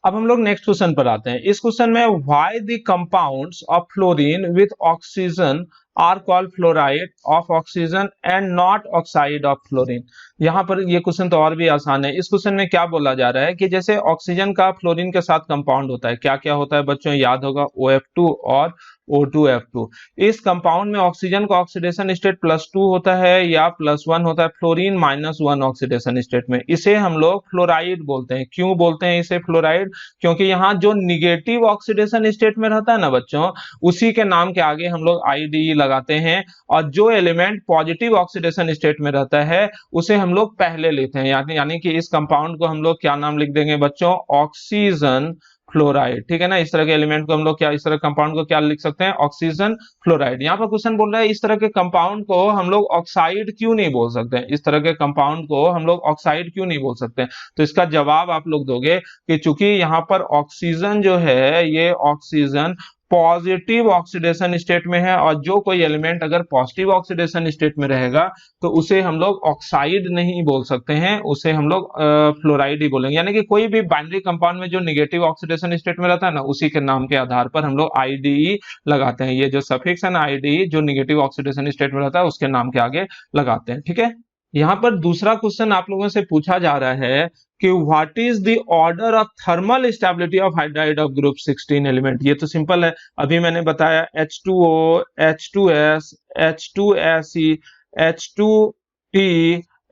अब हम लोग नेक्स्ट क्वेश्चन पर आते हैं। इस क्वेश्चन में why the compounds of fluorine with oxygen are called fluoride of oxygen and not oxide of fluorine. यहाँ पर ये क्वेश्चन तो और भी आसान है। इस क्वेश्चन में क्या बोला जा रहा है कि जैसे ऑक्सीजन का फ्लोरीन के साथ कंपाउंड होता है, क्या क्या होता है बच्चों, याद होगा OF2 और O2F2। इस कंपाउंड में ऑक्सीजन का ऑक्सीडेशन स्टेट +2 होता है या +1 होता है, फ्लोरीन -1 ऑक्सीडेशन स्टेट में। इसे हम लोग फ्लोराइड बोलते हैं। क्यों बोलते हैं इसे फ्लोराइड? क्योंकि यहाँ जो निगेटिव ऑक्सीडेशन स्टेट में रहता है ना बच्चों, उसी के नाम के आगे हम लोग IDE लगाते हैं, और जो एलिमेंट पॉजिटिव ऑक्सीडेशन स्टेट में रहता है उसे हम लोग पहले लेते हैं। यानी कि इस कंपाउंड को हम लोग क्या नाम लिख देंगे बच्चों, ऑक्सीजन फ्लोराइड। ठीक है ना, इस तरह के एलिमेंट को हम लोग क्या, इस तरह कंपाउंड को क्या लिख सकते हैं, ऑक्सीजन फ्लोराइड। यहाँ पर क्वेश्चन बोल रहा है इस तरह के कंपाउंड को हम लोग ऑक्साइड क्यों नहीं बोल सकते हैं, इस तरह के कंपाउंड को हम लोग ऑक्साइड क्यों नहीं बोल सकते हैं? तो इसका जवाब आप लोग दोगे कि चूंकि यहाँ पर ऑक्सीजन जो है, ये ऑक्सीजन पॉजिटिव ऑक्सीडेशन स्टेट में है, और जो कोई एलिमेंट अगर पॉजिटिव ऑक्सीडेशन स्टेट में रहेगा तो उसे हम लोग ऑक्साइड नहीं बोल सकते हैं, उसे हम लोग फ्लोराइड ही बोलेंगे। यानी कि कोई भी बाइनरी कंपाउंड में जो नेगेटिव ऑक्सीडेशन स्टेट में रहता है ना, उसी के नाम के आधार पर हम लोग IDE लगाते हैं। ये जो सफिक्स है ना IDE, जो नेगेटिव ऑक्सीडेशन स्टेट में रहता है उसके नाम के आगे लगाते हैं। ठीक है, यहाँ पर दूसरा क्वेश्चन आप लोगों से पूछा जा रहा है कि what is the order of thermal stability of hydride of group 16 element. ये तो सिंपल है, अभी मैंने बताया H2O, H2S, H2Se, H2P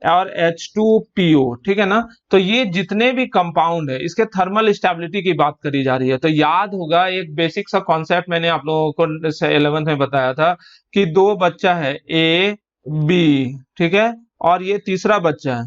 और H2PO। ठीक है ना, तो ये जितने भी कंपाउंड है इसके थर्मल स्टेबिलिटी की बात करी जा रही है। तो याद होगा एक बेसिक सा कॉन्सेप्ट मैंने आप लोगों को 11th में बताया था कि दो बच्चा है A B, ठीक है, और ये तीसरा बच्चा है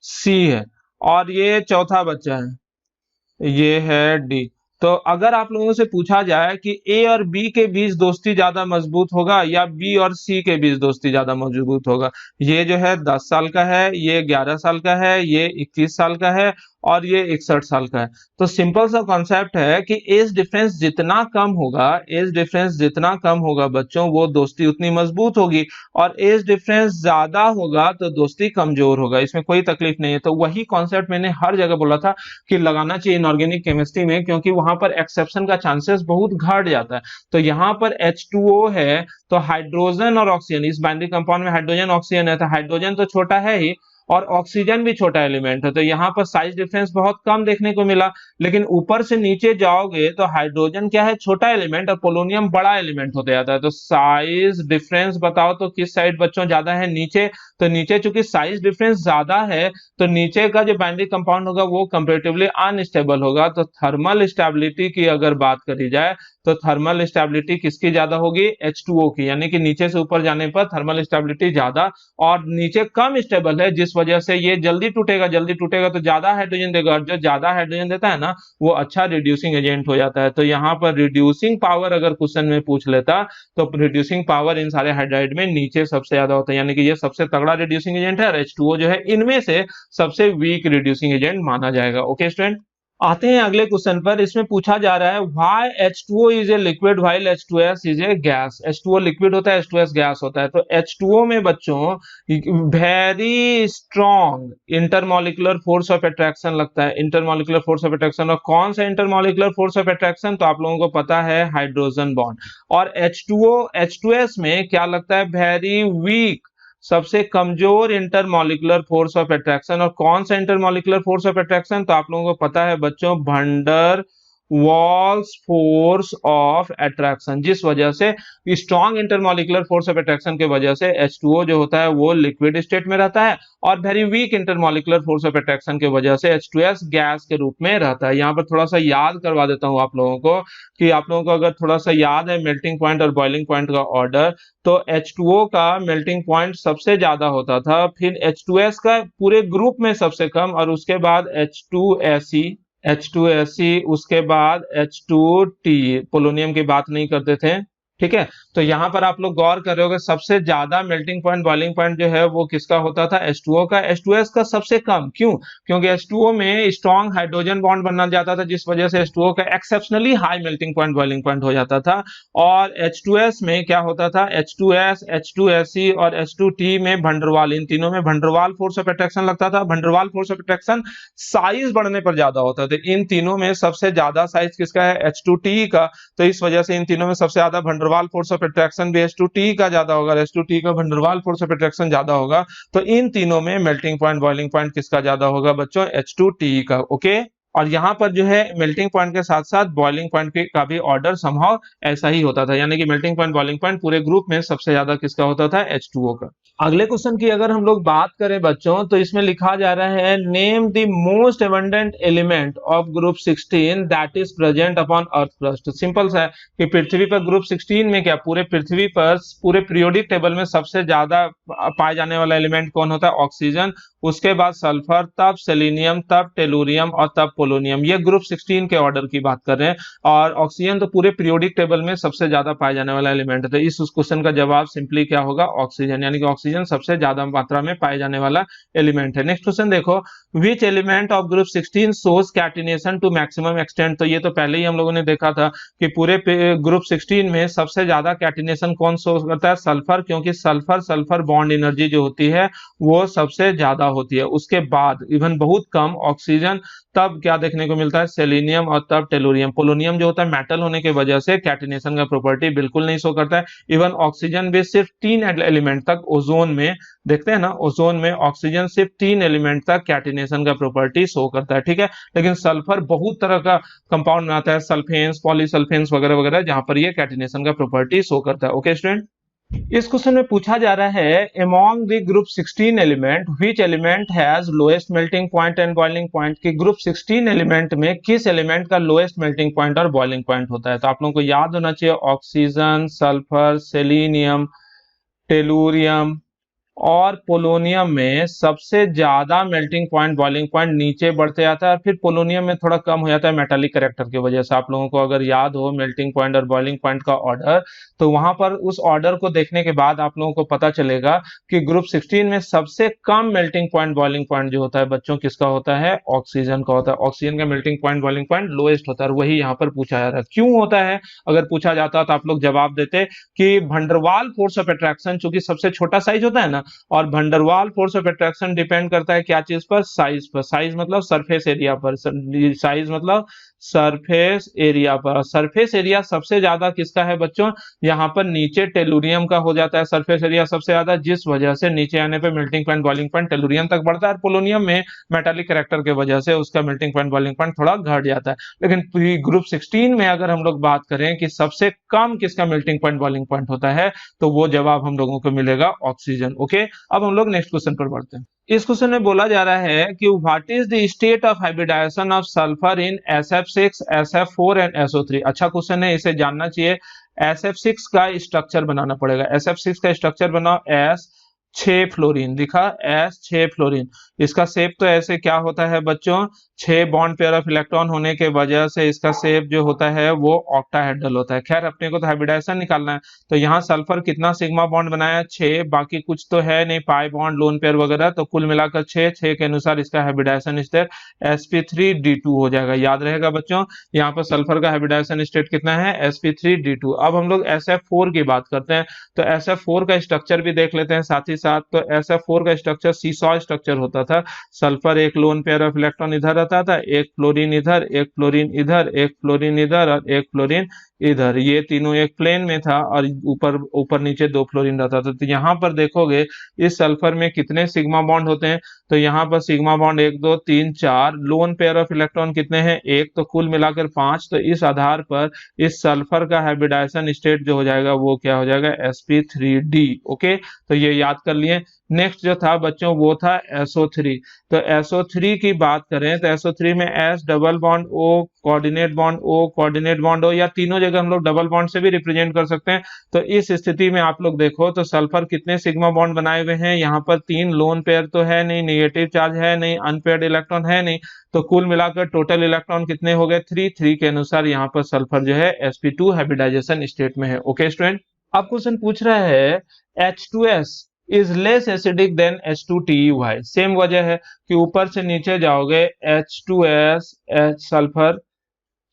C है, और ये चौथा बच्चा है, ये है D। तो अगर आप लोगों से पूछा जाए कि A और B के बीच दोस्ती ज्यादा मजबूत होगा या B और C के बीच दोस्ती ज्यादा मजबूत होगा, ये जो है 10 साल का है, ये 11 साल का है, ये 21 साल का है, और ये 61 साल का है। तो सिंपल सा कॉन्सेप्ट है कि एज डिफरेंस जितना कम होगा, एज डिफरेंस जितना कम होगा बच्चों, वो दोस्ती उतनी मजबूत होगी, और एज डिफरेंस ज्यादा होगा तो दोस्ती कमजोर होगा। इसमें कोई तकलीफ नहीं है। तो वही कॉन्सेप्ट मैंने हर जगह बोला था कि लगाना चाहिए इनऑर्गेनिक केमिस्ट्री में, क्योंकि वहां पर एक्सेप्शन का चांसेस बहुत घट जाता है। तो यहाँ पर H2O है, तो हाइड्रोजन और ऑक्सीजन, इस बाइनरी कंपाउंड में हाइड्रोजन ऑक्सीजन है, तो हाइड्रोजन तो छोटा है ही और ऑक्सीजन भी छोटा एलिमेंट है, तो यहाँ पर साइज डिफरेंस बहुत कम देखने को मिला। लेकिन ऊपर से नीचे जाओगे तो हाइड्रोजन क्या है, छोटा एलिमेंट, और पोलोनियम बड़ा एलिमेंट होते जाता है। तो साइज डिफरेंस बताओ तो किस साइड बच्चों ज्यादा है, नीचे। तो नीचे चूंकि साइज डिफरेंस ज्यादा है तो नीचे का जो बाइनरी कंपाउंड होगा वो कंपेरेटिवली अनस्टेबल होगा। तो थर्मल स्टेबिलिटी की अगर बात करी जाए तो थर्मल स्टेबिलिटी किसकी ज्यादा होगी, H2O की। यानी कि नीचे से ऊपर जाने पर थर्मल स्टेबिलिटी ज्यादा, और नीचे कम स्टेबल है, जिस वजह से ये जल्दी टूटेगा तो ज्यादा हाइड्रोजन देगा, और जो ज्यादा हाइड्रोजन देता है ना वो अच्छा रिड्यूसिंग एजेंट हो जाता है। तो यहाँ पर रिड्यूसिंग पावर अगर क्वेश्चन में पूछ लेता तो रिड्यूसिंग पावर इन सारे हाइड्राइड में नीचे सबसे ज्यादा होता है। यानी कि ये सबसे तगड़ा रिड्यूसिंग एजेंट है, और H2O जो है इनमें से सबसे वीक रिड्यूसिंग एजेंट माना जाएगा। ओके स्टूडेंट, आते हैं अगले क्वेश्चन पर। इसमें पूछा जा रहा है why H2O is a liquid while H2S is a gas. H2O liquid होता है, H2S गैस होता है। तो H2O में बच्चों very strong intermolecular force of attraction लगता है, इंटरमॉलिक्यूलर फोर्स ऑफ अट्रैक्शन। और कौन सा इंटरमॉलिक्यूलर फोर्स ऑफ अट्रैक्शन, तो आप लोगों को पता है हाइड्रोजन बॉन्ड। और H2O H2S में क्या लगता है, वेरी वीक, सबसे कमजोर इंटरमॉलिक्यूलर फोर्स ऑफ अट्रैक्शन। और कौन सा इंटरमॉलिक्यूलर फोर्स ऑफ अट्रैक्शन, तो आप लोगों को पता है बच्चों van der Waals force of attraction. जिस वजह से strong intermolecular force of attraction के वजह से H2O जो होता है वो लिक्विड स्टेट में रहता है, और very weak intermolecular force of attraction के वजह से H2S गैस के रूप में रहता है। यहाँ पर थोड़ा सा याद करवा देता हूँ आप लोगों को, कि आप लोगों को अगर थोड़ा सा याद है मेल्टिंग पॉइंट और बॉइलिंग पॉइंट का ऑर्डर, तो H2O का मेल्टिंग पॉइंट सबसे ज्यादा होता था, फिर H2S का पूरे ग्रुप में सबसे कम, और उसके बाद H2SE, उसके बाद H2T, पोलोनियम की बात नहीं करते थे। ठीक है, तो यहाँ पर आप लोग गौर कर रहे होगे सबसे ज्यादा मेल्टिंग पॉइंट बॉइलिंग पॉइंट जो है वो किसका होता था, H2O का। H2S का सबसे कम, क्यों? क्योंकि H2O में स्ट्रॉन्ग हाइड्रोजन बॉन्ड बनना जाता था, जिस वजह से H2O का exceptionally high melting point boiling point हो जाता था। और H2S में क्या होता था, H2S, H2SE और H2T में भंडरवाल, इन तीनों में भंडरवाल फोर्स ऑफ अट्रैक्शन लगता था। भंडरवाल फोर्स ऑफ अट्रैक्शन साइज बढ़ने पर ज्यादा होता है। इन तीनों में सबसे ज्यादा साइज किसका है, H2T का। तो इस वजह से इन तीनों में सबसे ज्यादा वंडरवाल फोर्स ऑफ अट्रैक्शन भी H2T का ज्यादा होगा, H2T का वंडरवाल फोर्स ऑफ अट्रैक्शन ज्यादा होगा, तो इन तीनों में मेल्टिंग पॉइंट बॉइलिंग पॉइंट किसका ज्यादा होगा बच्चों? H2T का। ओके, और यहाँ पर जो है मेल्टिंग पॉइंट के साथ साथ बॉइलिंग पॉइंट का भी ऑर्डर समहाउ ऐसा ही होता था, यानी कि मेल्टिंग पॉइंट बॉइलिंग पॉइंट पूरे ग्रुप में सबसे ज्यादा किसका होता था? H2O का। अगले क्वेश्चन की अगर हम लोग बात करें बच्चों, तो इसमें लिखा जा रहा है name the most abundant element of group 16 that is present upon earth crust. Simple सा है कि पृथ्वी पर ग्रुप 16 में क्या पूरे पृथ्वी पर पूरे पीरियोडिक टेबल में सबसे ज्यादा पाए जाने वाला एलिमेंट कौन होता है? ऑक्सीजन, उसके बाद सल्फर, तब सेलेनियम, तब टेलुरियम और तब पोलोनियम। ये ग्रुप 16 के ऑर्डर की बात कर रहे हैं, और ऑक्सीजन तो पूरे पीरियोडिक टेबल में सबसे ज्यादा पाए जाने वाला एलिमेंट है। तो इस क्वेश्चन का जवाब सिंपली क्या होगा? ऑक्सीजन, यानी कि ऑक्सीजन सबसे ज्यादा मात्रा में पाए जाने वाला एलिमेंट है। नेक्स्ट क्वेश्चन देखो, which element of group 16 shows catenation to maximum extent. तो ये तो पहले ही हम लोगों ने देखा था कि पूरे ग्रुप 16 में सबसे ज्यादा कैटिनेशन कौन शो करता है? सल्फर, क्योंकि सल्फर बॉन्ड एनर्जी जो होती है वो सबसे ज्यादा होती है। उसके बाद इवन बहुत कम ऑक्सीजन, तब क्या देखने को मिलता है? सेलेनियम, और तब टेलुरियम। पोलोनियम जो होता है मेटल होने की वजह से कैटिनेशन का प्रॉपर्टी बिल्कुल नहीं शो करता है। इवन ऑक्सीजन भी सिर्फ 3 एलिमेंट तक, ओजोन में देखते हैं ना, ओजोन में ऑक्सीजन सिर्फ 3 एलिमेंट तक कैटिनेशन का प्रॉपर्टी शो करता है, ठीक है। लेकिन सल्फर बहुत तरह का कंपाउंड बनाता है, सल्फेन्स, पॉलीसल्फेन्स वगैरह वगैरह, जहां पर ये कैटिनेशन का प्रॉपर्टी शो करता है। ओके स्टूडेंट, इस क्वेश्चन में पूछा जा रहा है among the group 16 element which element has lowest melting point and boiling point. की ग्रुप 16 एलिमेंट में किस एलिमेंट का लोएस्ट मेल्टिंग पॉइंट और बॉइलिंग पॉइंट होता है? तो आप लोगों को याद होना चाहिए ऑक्सीजन, सल्फर, सेलेनियम, टेलुरियम और पोलोनियम में सबसे ज्यादा मेल्टिंग पॉइंट बॉइलिंग पॉइंट नीचे बढ़ते जाता है, और फिर पोलोनियम में थोड़ा कम हो जाता है मेटालिक कैरेक्टर की वजह से। आप लोगों को अगर याद हो मेल्टिंग पॉइंट और बॉइलिंग पॉइंट का ऑर्डर, तो वहां पर उस ऑर्डर को देखने के बाद आप लोगों को पता चलेगा कि ग्रुप 16 में सबसे कम मेल्टिंग पॉइंट बॉइलिंग पॉइंट जो होता है बच्चों किसका होता है? ऑक्सीजन का होता है। ऑक्सीजन का melting point boiling point lowest होता है, और वही यहाँ पर पूछा जा रहा है। क्यों होता है? अगर पूछा जाता तो आप लोग जवाब देते कि वंडरवाल फोर्स ऑफ अट्रैक्शन, चूंकि सबसे छोटा साइज होता है ना, और van der Waals force of attraction depend करता है क्या चीज पर? साइज पर। साइज मतलब सरफेस एरिया पर, साइज मतलब सरफेस एरिया पर। सरफेस एरिया सबसे ज्यादा किसका है बच्चों? यहाँ पर नीचे टेलुरियम का हो जाता है सरफेस एरिया सबसे ज्यादा, जिस वजह से नीचे आने पे melting point boiling point tellurium तक बढ़ता है। पोलोनियम में मेटालिक कैरेक्टर के वजह से उसका मेल्टिंग पॉइंट बॉइलिंग पॉइंट थोड़ा घट जाता है। लेकिन ग्रुप 16 में अगर हम लोग बात करें कि सबसे कम किसका मेल्टिंग पॉइंट बॉइलिंग पॉइंट होता है, तो वो जवाब हम लोगों को मिलेगा ऑक्सीजन। ओके, अब हम लोग नेक्स्ट क्वेश्चन पर बढ़ते हैं। इस क्वेश्चन में बोला जा रहा है कि what is the state of hybridisation of sulphur in SF6, SF4 and SO3। अच्छा क्वेश्चन है, इसे जानना चाहिए। SF6 का स्ट्रक्चर बनाना पड़ेगा। SF6 का स्ट्रक्चर बनाओ, S6 फ्लोरीन लिखा, S6 फ्लोरीन। इसका शेप तो ऐसे क्या होता है बच्चों? 6 बॉन्ड पेयर ऑफ इलेक्ट्रॉन होने के वजह से इसका शेप जो होता है वो ऑक्टाहेड्रल होता है। खैर अपने को तो हाइब्रिडाइजेशन निकालना है, तो यहाँ सल्फर कितना सिग्मा बॉन्ड बनाया? 6, बाकी कुछ तो है नहीं, पाई बॉन्ड, लोन पेयर वगैरह, तो कुल मिलाकर 6 के अनुसार इसका हाइब्रिडाइजेशन स्टेट sp3d2 हो जाएगा। याद रहेगा बच्चों, यहाँ पर सल्फर का हाइब्रिडाइजेशन स्टेट कितना है? sp3d2। अब हम लोग SF4 की बात करते हैं, तो SF4 का स्ट्रक्चर भी देख लेते हैं साथ ही साथ। तो SF4 का स्ट्रक्चर सीसॉ स्ट्रक्चर होता था। सल्फर एक लोन पेयर ऑफ इलेक्ट्रॉन इधर रहता था, एक फ्लोरीन इधर, एक फ्लोरीन इधर, एक फ्लोरीन इधर और एक फ्लोरीन इधर। ये तीनों एक प्लेन में था, और ऊपर ऊपर नीचे 2 फ्लोरीन रहता था। तो यहाँ पर देखोगे इस सल्फर में कितने सिग्मा बॉन्ड होते हैं? तो यहाँ पर sigma bond 1 2 3 4, lone pair of electron कितने हैं? 1, तो कुल मिलाकर 5। तो इस आधार पर इस सल्फर का हाइब्रिडाइजेशन स्टेट जो हो जाएगा वो क्या हो जाएगा? sp3d। ओके, तो ये याद कर लिए। नेक्स्ट जो था बच्चों वो था SO3। तो SO3 की बात करें तो SO3 में S double bond O, coordinate bond O, coordinate bond O, या तीनों जगह हम लोग डबल बॉन्ड से भी रिप्रेजेंट कर सकते हैं। तो इस स्थिति में आप लोग देखो तो सल्फर कितने सिग्मा बॉन्ड बनाए हुए हैं? यहाँ पर 3, लोन पेयर तो है नहीं, नेगेटिव चार्ज है नहीं, अनपेयर्ड इलेक्ट्रॉन है नहीं, तो कुल मिलाकर टोटल इलेक्ट्रॉन कितने हो गए? 3 के अनुसार यहाँ पर सल्फर जो है sp2 हाइब्रिडाइजेशन स्टेट में है। ओके स्टूडेंट, अब क्वेश्चन पूछ रहा है H2S is less acidic then H2TeY। Same वजह है कि ऊपर से नीचे जाओगे, H2S, सल्फर,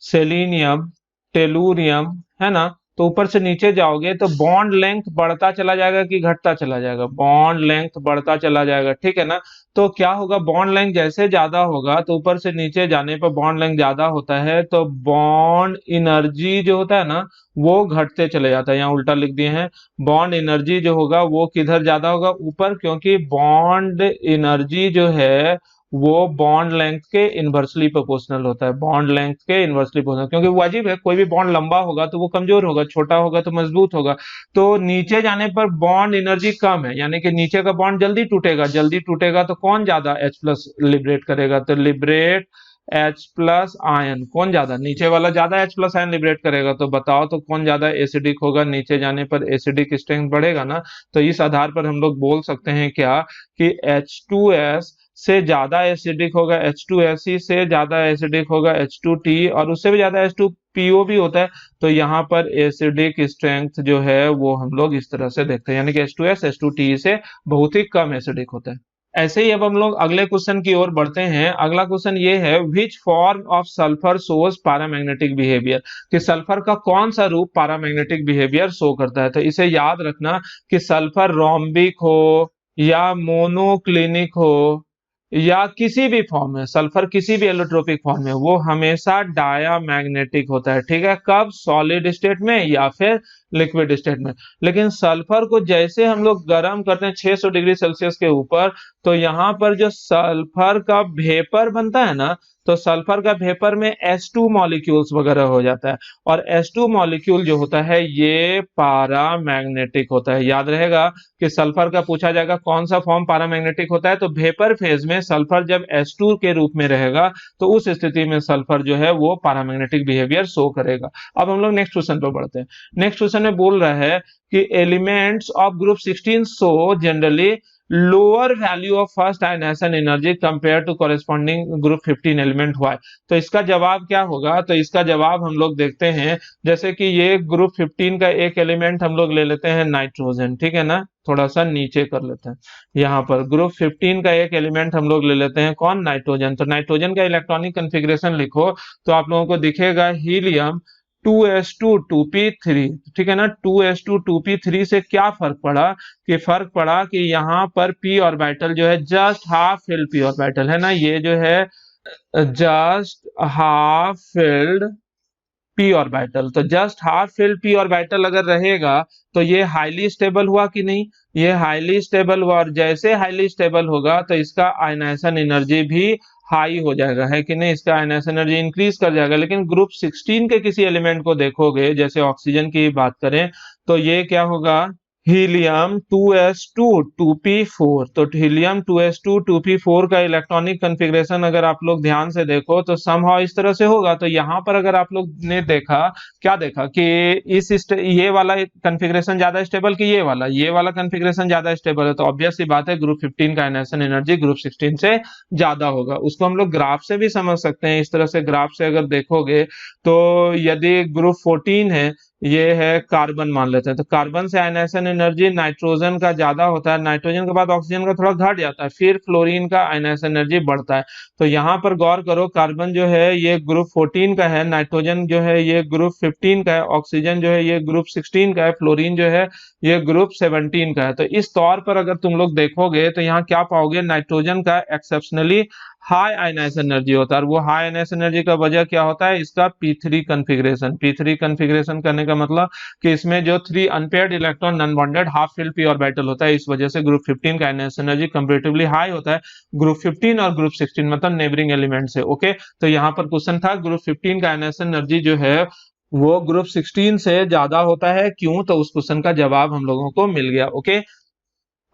सेलेनियम, टेलुरियम, है ना, तो ऊपर से नीचे जाओगे तो बॉन्ड लेंथ बढ़ता चला जाएगा कि घटता चला जाएगा? बॉन्ड लेंथ बढ़ता चला जाएगा, ठीक है ना। तो क्या होगा, बॉन्ड लेंथ जैसे ज्यादा होगा तो ऊपर से नीचे जाने पर बॉन्ड लेंथ ज्यादा होता है, तो बॉन्ड एनर्जी जो होता है ना वो घटते चले जाता है। यहाँ उल्टा लिख दिए हैं, बॉन्ड एनर्जी जो होगा वो किधर ज्यादा होगा? ऊपर, क्योंकि बॉन्ड एनर्जी जो है वो बॉन्ड लेंथ के इनवर्सली प्रोपोर्शनल होता है। बॉन्ड लेंथ के इनवर्सली प्रोपोर्शनल, क्योंकि वाजिब है, कोई भी बॉन्ड लंबा होगा तो वो कमजोर होगा, छोटा होगा तो मजबूत होगा। तो नीचे जाने पर बॉन्ड एनर्जी कम है, यानी कि नीचे का बॉन्ड जल्दी टूटेगा। जल्दी टूटेगा तो कौन ज्यादा H प्लस लिबरेट करेगा? तो लिबरेट H प्लस आयन, कौन ज्यादा? नीचे वाला ज्यादा H प्लस आयन लिबरेट करेगा। तो बताओ तो कौन ज्यादा एसिडिक होगा? नीचे जाने पर एसिडिक स्ट्रेंथ बढ़ेगा ना। तो इस आधार पर हम लोग बोल सकते हैं क्या कि H2S से ज्यादा एसिडिक होगा, H2SE से ज्यादा एसिडिक होगा H2T, और उससे भी ज्यादा H2PO भी होता है। तो यहाँ पर एसिडिक स्ट्रेंथ जो है वो हम लोग इस तरह से देखते हैं, यानी कि H2S H2T से बहुत ही कम एसिडिक होता है। ऐसे ही अब हम लोग अगले क्वेश्चन की ओर बढ़ते हैं। अगला क्वेश्चन ये है, which form of sulphur shows paramagnetic behaviour, कि सल्फर का कौन सा रूप पैरामैग्नेटिक बिहेवियर शो करता है? तो इसे याद रखना कि सल्फर रोम्बिक हो या मोनोक्लिनिक हो या किसी भी फॉर्म में, सल्फर किसी भी एलोट्रोपिक फॉर्म में, वो हमेशा डायामैग्नेटिक होता है, ठीक है। कब? सॉलिड स्टेट में या फिर लिक्विड स्टेट में। लेकिन सल्फर को जैसे हम लोग गर्म करते हैं 600 डिग्री सेल्सियस के ऊपर, तो यहाँ पर जो सल्फर का वेपर बनता है ना, तो सल्फर का वेपर में H2 मॉलिक्यूल्स वगैरह हो जाता है, और H2 मॉलिक्यूल जो होता है ये पैरामैग्नेटिक होता है। याद रहेगा कि सल्फर का पूछा जाएगा कौन सा फॉर्म पैरामैग्नेटिक होता है, तो वेपर फेज में सल्फर जब H2 के रूप में रहेगा तो उस स्थिति में सल्फर जो है वो पैरामैग्नेटिक बिहेवियर शो करेगा। अब हम लोग नेक्स्ट क्वेश्चन पर बढ़ते हैं। नेक्स्ट क्वेश्चन में बोल रहा है कि elements of group 16 show generally lower value of first ionisation energy compare to corresponding group 15 element हुआ है। तो इसका जवाब क्या होगा? तो इसका जवाब हम लोग देखते हैं, जैसे कि ये ग्रुप 15 का एक एलिमेंट हम लोग ले लेते हैं नाइट्रोजन, ठीक है ना। थोड़ा सा नीचे कर लेते हैं, यहाँ पर ग्रुप 15 का एक एलिमेंट हम लोग ले लेते हैं, कौन? नाइट्रोजन। तो नाइट्रोजन का इलेक्ट्रॉनिक कन्फिग्रेशन लिखो तो आप लोगों को दिखेगा हीलियम 2s2 2p3, ठीक है ना। 2s2 2p3 से क्या फर्क पड़ा? कि फर्क पड़ा कि यहाँ पर p ऑर्बिटल जो है just half filled p orbital है ना, ये जो है just half filled p orbital. तो just half filled p orbital अगर रहेगा तो ये हाईली स्टेबल हुआ कि नहीं? ये हाईली स्टेबल हुआ, और जैसे हाईली स्टेबल होगा तो इसका आयनाइजेशन एनर्जी भी हाई हो जाएगा, है कि नहीं? इसका आयनाइजेशन एनर्जी इंक्रीज कर जाएगा। लेकिन ग्रुप 16 के किसी एलिमेंट को देखोगे, जैसे ऑक्सीजन की बात करें, तो ये क्या होगा? Helium 2s2 2p4। तो हीलियम 2s2 2p4 का इलेक्ट्रॉनिक कन्फिग्रेशन अगर आप लोग ध्यान से देखो तो समहाउ इस तरह से होगा। तो यहाँ पर अगर आप लोग ने देखा, क्या देखा कि ये वाला कन्फिग्रेशन ज्यादा स्टेबल कि ये वाला कन्फिग्रेशन ज्यादा स्टेबल है, तो ऑब्वियस सी बात है ग्रुप 15 का आयनाइजेशन एनर्जी ग्रुप 16 से ज्यादा होगा। उसको हम लोग ग्राफ से भी समझ सकते हैं। इस तरह से ग्राफ से अगर देखोगे तो यदि ग्रुप 14 है, ये है कार्बन मान लेते हैं, तो कार्बन से आयनाइजेशन एनर्जी नाइट्रोजन का ज्यादा होता है, नाइट्रोजन के बाद ऑक्सीजन का थोड़ा घट जाता है, फिर फ्लोरीन का आयनाइजेशन एनर्जी बढ़ता है। तो यहाँ पर गौर करो, कार्बन जो है ये ग्रुप 14 का है, नाइट्रोजन जो है ये ग्रुप 15 का है, ऑक्सीजन जो है ये ग्रुप 16 का है, फ्लोरीन जो है ये ग्रुप 17 का है। तो इस तौर पर अगर तुम लोग देखोगे तो यहाँ क्या पाओगे? नाइट्रोजन का एक्सेप्शनली हाई आयनाइजेशन एनर्जी होता है, और वो हाई आयनाइजेशन एनर्जी का वजह क्या होता है? इसका p3 कन्फिग्रेशन। p3 कन्फिग्रेशन करने का मतलब कि इसमें जो 3 unpaired electron non bonded half filled p orbital होता है, इस वजह से ग्रुप 15 का आयनाइजेशन एनर्जी कंपैरेटिवली हाई होता है ग्रुप 15 और ग्रुप 16, मतलब नेबरिंग एलिमेंट से। ओके, तो यहाँ पर क्वेश्चन था ग्रुप 15 का आयनाइजेशन एनर्जी जो है वो ग्रुप 16 से ज्यादा होता है, क्यों? तो उस क्वेश्चन का जवाब हम लोगों को मिल गया। ओके,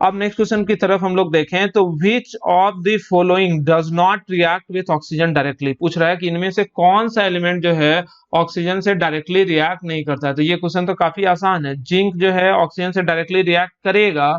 अब नेक्स्ट क्वेश्चन की तरफ हम लोग देखें तो which of the following does not react with oxygen directly. पूछ रहा है कि इनमें से कौन सा एलिमेंट जो है ऑक्सीजन से डायरेक्टली रिएक्ट नहीं करता है। तो ये क्वेश्चन तो काफी आसान है। जिंक जो है ऑक्सीजन से डायरेक्टली रिएक्ट करेगा,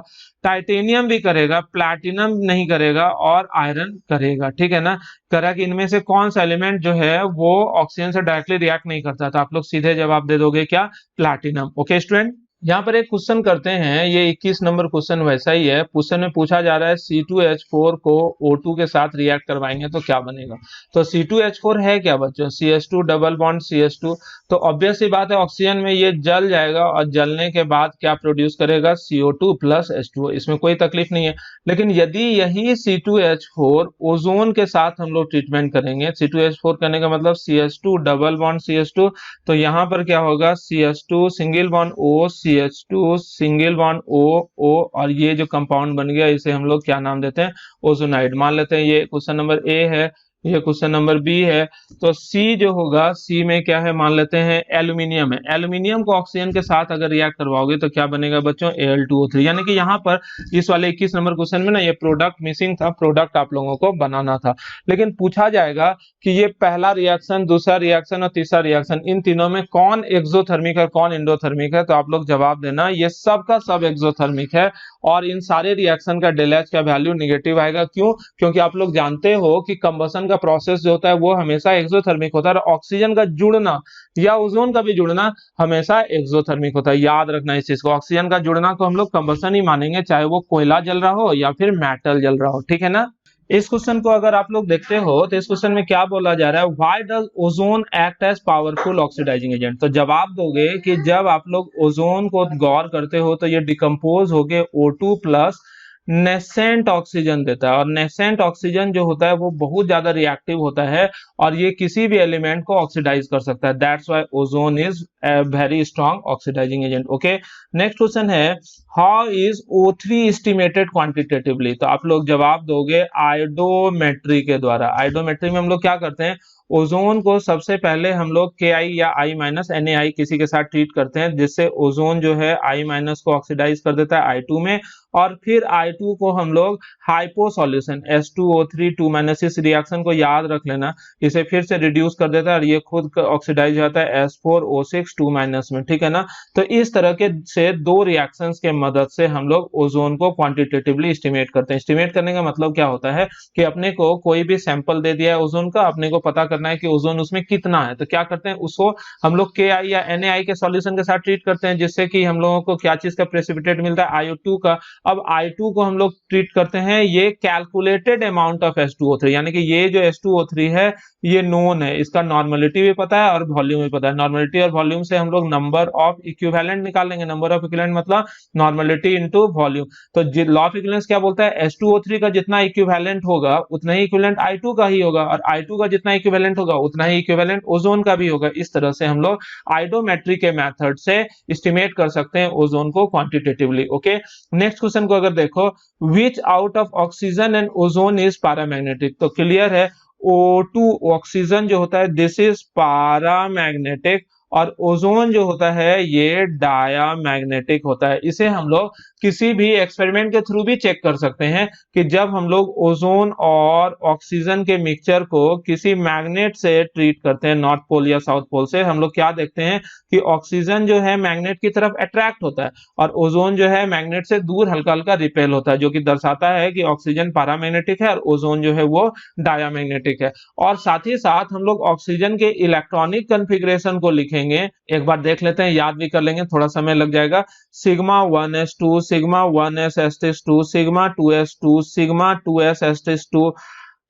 टाइटेनियम भी करेगा, प्लैटिनम नहीं करेगा, और आयरन करेगा, ठीक है ना। करा कि इनमें से कौन सा एलिमेंट जो है वो ऑक्सीजन से डायरेक्टली रिएक्ट नहीं करता, तो आप लोग सीधे जवाब दे दोगे क्या? प्लैटिनम। ओके स्टूडेंट, यहाँ पर एक क्वेश्चन करते हैं, ये 21 नंबर क्वेश्चन वैसा ही है। क्वेश्चन में पूछा जा रहा है C2H4 को O2 के साथ रिएक्ट करवाएंगे तो क्या बनेगा। तो C2H4 है क्या बच्चों, CH2 डबल बॉन्ड CH2। तो ऑब्वियस सी बात है ऑक्सीजन में ये जल जाएगा और जलने के बाद क्या प्रोड्यूस करेगा, CO2 प्लस H2O, इसमें कोई तकलीफ नहीं है। लेकिन यदि यही C2H4 ओजोन के साथ हम लोग ट्रीटमेंट करेंगे, C2H4 करने का मतलब CH2 डबल बॉन्ड CH2, तो यहाँ पर क्या होगा, CH2 single bond O, CH2 single bond O O, और ये जो कंपाउंड बन गया इसे हम लोग क्या नाम देते हैं, ओजोनाइड मान लेते हैं। ये क्वेश्चन नंबर ए है, ये क्वेश्चन नंबर बी है। तो सी जो होगा, सी में क्या है मान लेते हैं एल्यूमिनियम है। एल्यूमिनियम को ऑक्सीजन के साथ अगर रिएक्ट करवाओगे तो क्या बनेगा बच्चों, Al2O3। यानी कि यहाँ पर इस वाले 21 नंबर क्वेश्चन में ना ये प्रोडक्ट मिसिंग था, प्रोडक्ट आप लोगों को बनाना था। लेकिन पूछा जाएगा कि ये पहला रिएक्शन, दूसरा रिएक्शन और तीसरा रिएक्शन, इन तीनों में कौन एक्सोथर्मिक है कौन एंडोथर्मिक है। तो आप लोग जवाब देना, ये सब का सब एक्सोथर्मिक है और इन सारे रिएक्शन का डेल का वैल्यू निगेटिव आएगा। क्यों, क्योंकि आप लोग जानते हो कि कंबसन का प्रोसेस जो होता है वो हमेशा एक्सोथर्मिक होता है और ऑक्सीजन का जुड़ना या ओजोन का भी जुड़ना हमेशा एक्सोथर्मिक होता है। याद रखना इस चीज को, ऑक्सीजन का जुड़ना को हम लोग कंबसन ही मानेंगे, चाहे वो कोयला जल रहा हो या फिर मेटल जल रहा हो, ठीक है ना। इस क्वेश्चन को अगर आप लोग देखते हो तो इस क्वेश्चन में क्या बोला जा रहा है, why does ozone act as powerful oxidising agent. तो जवाब दोगे कि जब आप लोग ओजोन को गौर करते हो तो ये डिकम्पोज होके O2 प्लस नेसेंट ऑक्सीजन देता है, और नेसेंट ऑक्सीजन जो होता है वो बहुत ज्यादा रिएक्टिव होता है और ये किसी भी एलिमेंट को ऑक्सीडाइज कर सकता है। That's why ozone is a very strong oxidising agent. Okay, next question है, how is O3 estimated quantitatively. तो आप लोग जवाब दोगे आयोडोमेट्री के द्वारा। आयोडोमेट्री में हम लोग क्या करते हैं, ओजोन को सबसे पहले हम लोग Ki या I माइनस NaI किसी के साथ ट्रीट करते हैं, जिससे ओजोन जो है I माइनस को ऑक्सीडाइज कर देता है I2 में, और फिर I2 को हम लोग हाइपो सॉल्यूशन H2O3 2 माइनस, इस रिएक्शन को याद रख लेना, इसे फिर से रिड्यूस कर देता है और ये खुद ऑक्सीडाइज होता है S4O6 2 माइनस में, ठीक है ना। तो इस तरह के से दो रिएक्शंस के मदद से हम लोग ओजोन को क्वांटिटेटिवली एस्टिमेट करते हैं। एस्टिमेट करने का मतलब क्या होता है कि अपने को कोई भी सैंपल दे दिया है ओजोन का, अपने को पता करना है कि ओजोन उसमें कितना है, तो क्या करते हैं उसको हम लोग Ki या NaI के सॉल्यूशन के साथ ट्रीट करते हैं, जिससे कि हम लोगों को क्या चीज का प्रेसिपिटेट मिलता है, I2 का। अब I2 को हम लोग ट्रीट करते हैं ये कैलकुलेटेड अमाउंट ऑफ H2O3, यानी कि ये जो H2O3 है ये नोन है, इसका नॉर्मलिटी भी पता है और वॉल्यूम भी पता है। नॉर्मलिटी और वॉल्यूम से हम लोग नंबर ऑफ इक्विवेलेंट निकालेंगे, नंबर ऑफ इक्विवेलेंट मतलब नॉर्मलिटी इनटू वॉल्यूम। तो लॉ ऑफ इक्विवेलेंस क्या बोलता है, H2O3 का जितना इक्विवेलेंट होगा उतना ही इक्विवेलेंट I2 का ही होगा, और I2 का जितना इक्विवेलेंट होगा उतना ही इक्विवेलेंट ओजोन का भी होगा। इस तरह से हम लोग आयोडोमेट्री के मेथड से एस्टिमेट कर सकते हैं ओजोन को क्वांटिटेटिवली। ओके, नेक्स्ट क्वेश्चन को अगर देखो, विच out of oxygen and ozone is paramagnetic. तो क्लियर है, O2 ऑक्सीजन जो होता है दिस इज पैरामैग्नेटिक, और ओजोन जो होता है ये डायामैग्नेटिक होता है। इसे हम लोग किसी भी एक्सपेरिमेंट के थ्रू भी चेक कर सकते हैं कि जब हम लोग ओजोन और ऑक्सीजन के मिक्सचर को किसी मैग्नेट से ट्रीट करते हैं, नॉर्थ पोल या साउथ पोल से, हम लोग क्या देखते हैं कि ऑक्सीजन जो है मैग्नेट की तरफ अट्रैक्ट होता है और ओजोन जो है मैग्नेट से दूर हल्का हल्का रिपेल होता है, जो कि दर्शाता है कि ऑक्सीजन पैरामैग्नेटिक है और ओजोन जो है वो डायामैग्नेटिक है। और साथ ही साथ हम लोग ऑक्सीजन के इलेक्ट्रॉनिक कॉन्फ़िगरेशन को लिखेंगे, एक बार देख लेते हैं, याद भी कर लेंगे, थोड़ा समय लग जाएगा। Sigma 1s2, sigma 1s2, sigma 2s2, sigma 2s2,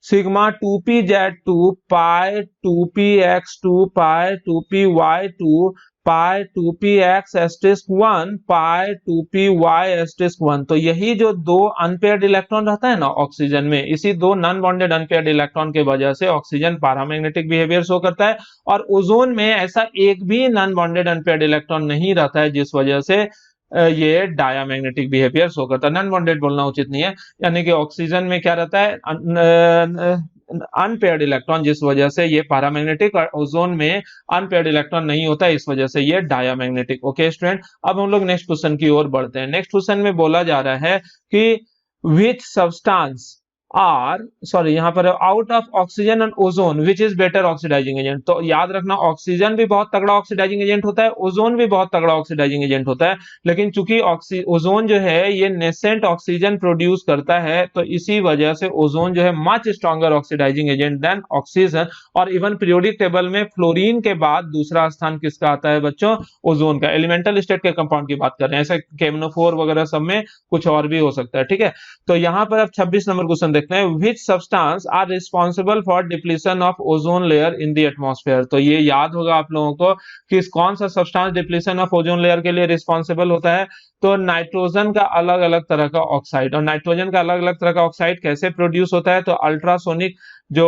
sigma 2pz2, पाई 2px2, पाई 2py2, पाई 2px*1, पाई 2py*1। तो यही जो दो अनपेयर्ड इलेक्ट्रॉन रहता है ना ऑक्सीजन में, इसी दो नॉन बॉन्डेड अनपेयर्ड इलेक्ट्रॉन के वजह से ऑक्सीजन पैरामैग्नेटिक बिहेवियर शो करता है, और ओजोन में ऐसा एक भी नॉन बॉन्डेड अनपेयर्ड इलेक्ट्रॉन नहीं रहता है, जिस वजह से ये डायामैग्नेटिक बिहेवियर शो करता है। नॉन बॉन्डेड बोलना उचित नहीं है, यानी कि ऑक्सीजन में क्या रहता है, अनपेयर्ड इलेक्ट्रॉन, जिस वजह से ये पैरामैग्नेटिक, और ओजोन में अनपेयर्ड इलेक्ट्रॉन नहीं होता है, इस वजह से ये डायामैग्नेटिक। ओके स्टूडेंट, अब हम लोग नेक्स्ट क्वेश्चन की ओर बढ़ते हैं। नेक्स्ट क्वेश्चन में बोला जा रहा है कि विच सब्सटेंस आर सॉरी यहाँ पर out of oxygen and ozone which is better oxidising agent. तो याद रखना ऑक्सीजन भी बहुत तगड़ा ऑक्सीडाइजिंग एजेंट होता है, ओजोन भी बहुत तगड़ा ऑक्सीडाइजिंग एजेंट होता है, लेकिन चूंकि ओजोन जो है ये नेसेंट ऑक्सीजन प्रोड्यूस करता है, तो इसी वजह से ओजोन जो है much stronger oxidising agent than oxygen. और इवन पीरियोडिक टेबल में फ्लोरीन के बाद दूसरा स्थान किसका आता है बच्चों? ओजोन का। एलिमेंटल स्टेट के कंपाउंड की बात कर रहे हैं, ऐसे केमनोफोर वगैरह सब में कुछ और भी हो सकता है, ठीक है। तो यहां पर अब 26 नंबर क्वेश्चन देखते हैं, which substance are responsible for depletion of ozone layer in the atmosphere. तो ये याद होगा आप लोगों को कि कौन सा substance depletion of ozone layer के लिए रिस्पॉन्सिबल होता है। तो नाइट्रोजन का अलग अलग तरह का ऑक्साइड, और नाइट्रोजन का अलग अलग तरह का ऑक्साइड कैसे प्रोड्यूस होता है? तो अल्ट्रासोनिक जो